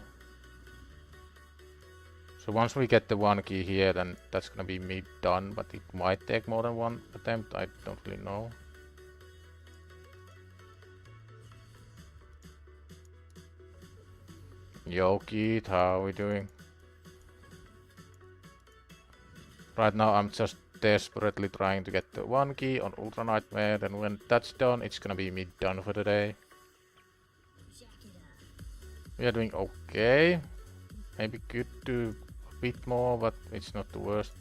Speaker 2: So once we get the one key here, then that's gonna be me done, but it might take more than one attempt, I don't really know. Yo Keith, how are we doing? Right now I'm just desperately trying to get the one key on Ultra Nightmare, and when that's done, it's gonna be me done for the day. We are doing okay. Maybe could do a bit more, but it's not the worst.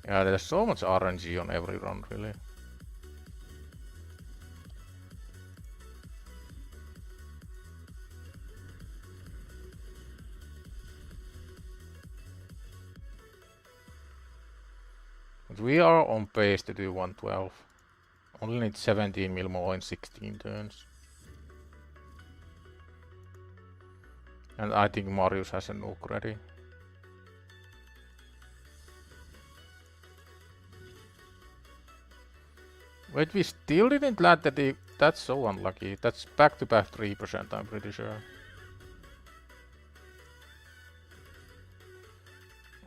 Speaker 2: Yeah, there's so much RNG on every run, really. But we are on pace to do 112. Only need 17 mil more in 16 turns. And I think Marius has a nuke ready. Wait, we still didn't land the deep. That's so unlucky. That's back-to-back 3%, I'm pretty sure.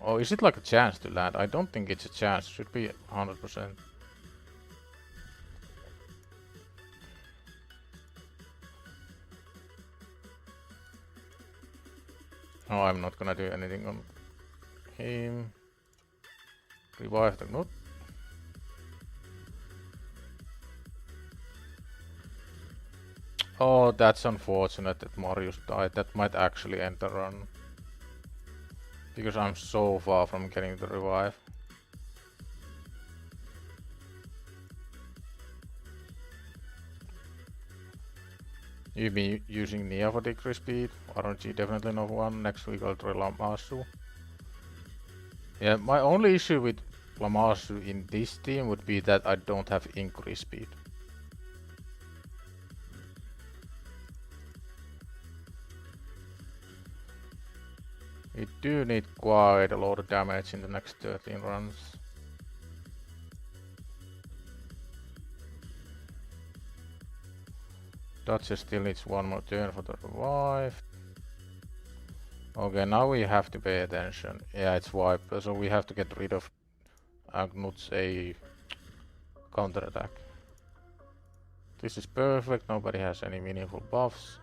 Speaker 2: Oh, is it like a chance to land? I don't think it's a chance. It should be 100%. No, I'm not gonna do anything on him. Revive the nut. Oh, that's unfortunate that Marius died. That might actually end the run. Because I'm so far from getting the revive. You've been using Nia for decrease speed. RNG definitely not one. Next week I'll try Lamasu. Yeah, my only issue with Lamasu in this team would be that I don't have increase speed. We do need quite a lot of damage in the next 13 runs. Dodger still needs one more turn for the revive. Okay, now we have to pay attention. Yeah, it's wipe, so we have to get rid of Agnut's a counter-attack. This is perfect, nobody has any meaningful buffs.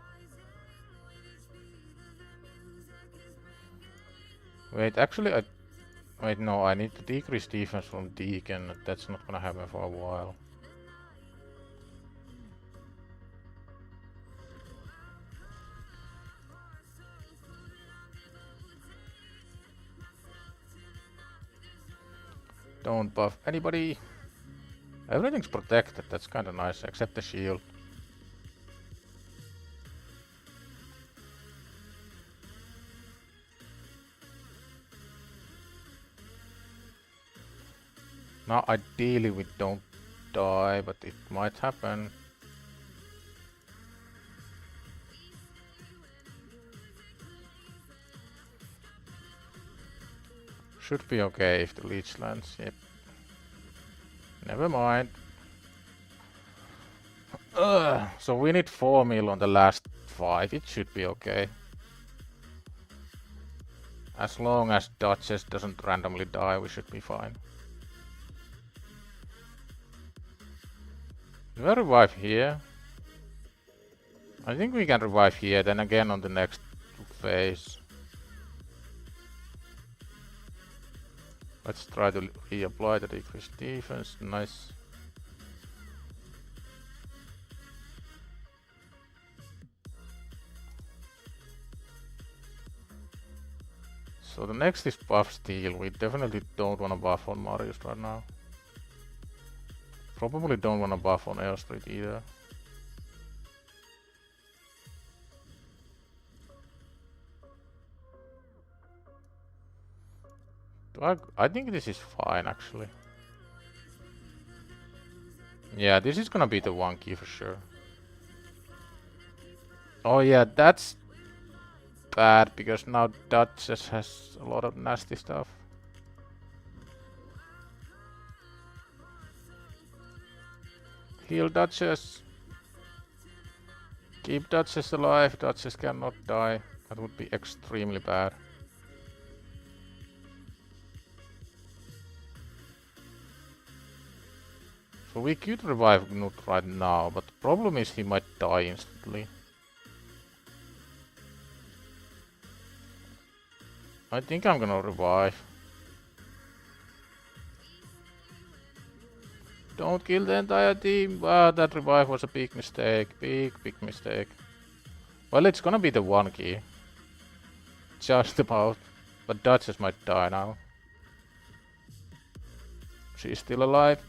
Speaker 2: Wait, actually wait, no, I need to decrease defense from Deacon. That's not gonna happen for a while. Don't buff anybody. Everything's protected, that's kinda nice, except the shield. Now ideally we don't die, but it might happen. Should be okay if the leech lands, yep. Never mind. So we need 4 mil on the last 5, it should be okay. As long as Duchess doesn't randomly die, we should be fine. Do I revive here? I think we can revive here, then again on the next phase. Let's try to reapply the decreased defense, nice. So the next is buff steal. We definitely don't want to buff on Marius right now. Probably don't want to buff on Air Street either. I think this is fine actually. Yeah, this is gonna be the one key for sure. Oh yeah, that's bad because now Duchess has a lot of nasty stuff. Heal Duchess. Keep Duchess alive. Duchess cannot die. That would be extremely bad. So we could revive Knut right now, but the problem is he might die instantly. I think I'm gonna revive. Don't kill the entire team. Wow, that revive was a big mistake. Big mistake. Well, it's gonna be the 1 key. Just about. But Duchess might die now. She's still alive.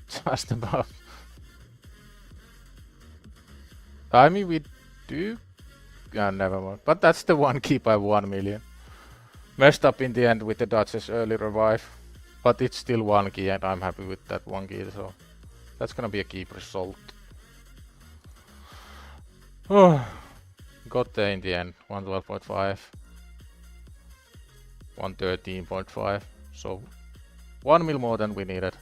Speaker 2: Just about. I mean, we do. Yeah, never mind. But that's the 1 key by 1 million. Messed up in the end with the Duchess early revive. But it's still 1 key and I'm happy with that 1 key, so that's gonna be a keep result. Oh, got there in the end. 112.5. 113.5. So 1 mil more than we needed.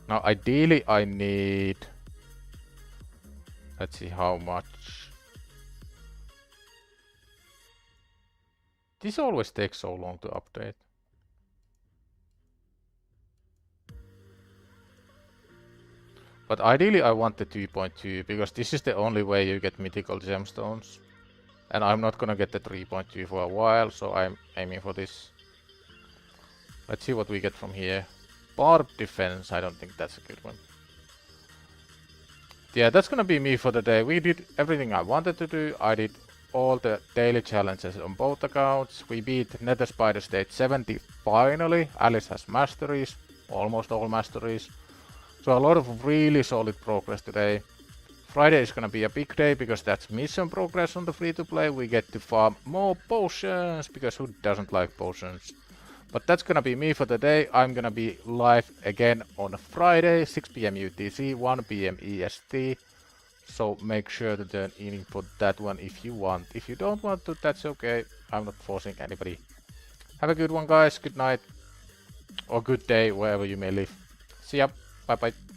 Speaker 2: Now ideally I need... Let's see how much. This always takes so long to update. But ideally I want the 2.2 because this is the only way you get mythical gemstones. And I'm not gonna get the 3.2 for a while, so I'm aiming for this. Let's see what we get from here. Barb defense, I don't think that's a good one. Yeah, that's gonna be me for the day. We did everything I wanted to do. I did all the daily challenges on both accounts. We beat Nether Spider Stage 70 finally. Alice has masteries, almost all masteries. So a lot of really solid progress today. Friday is gonna be a big day because that's mission progress on the free-to-play. We get to farm more potions because who doesn't like potions? But that's gonna be me for the day. I'm gonna be live again on Friday, 6 PM UTC, 1 PM EST. So make sure to turn in for that one if you want. If you don't want to, that's okay. I'm not forcing anybody. Have a good one, guys. Good night. Or good day, wherever you may live. See ya. Bye bye.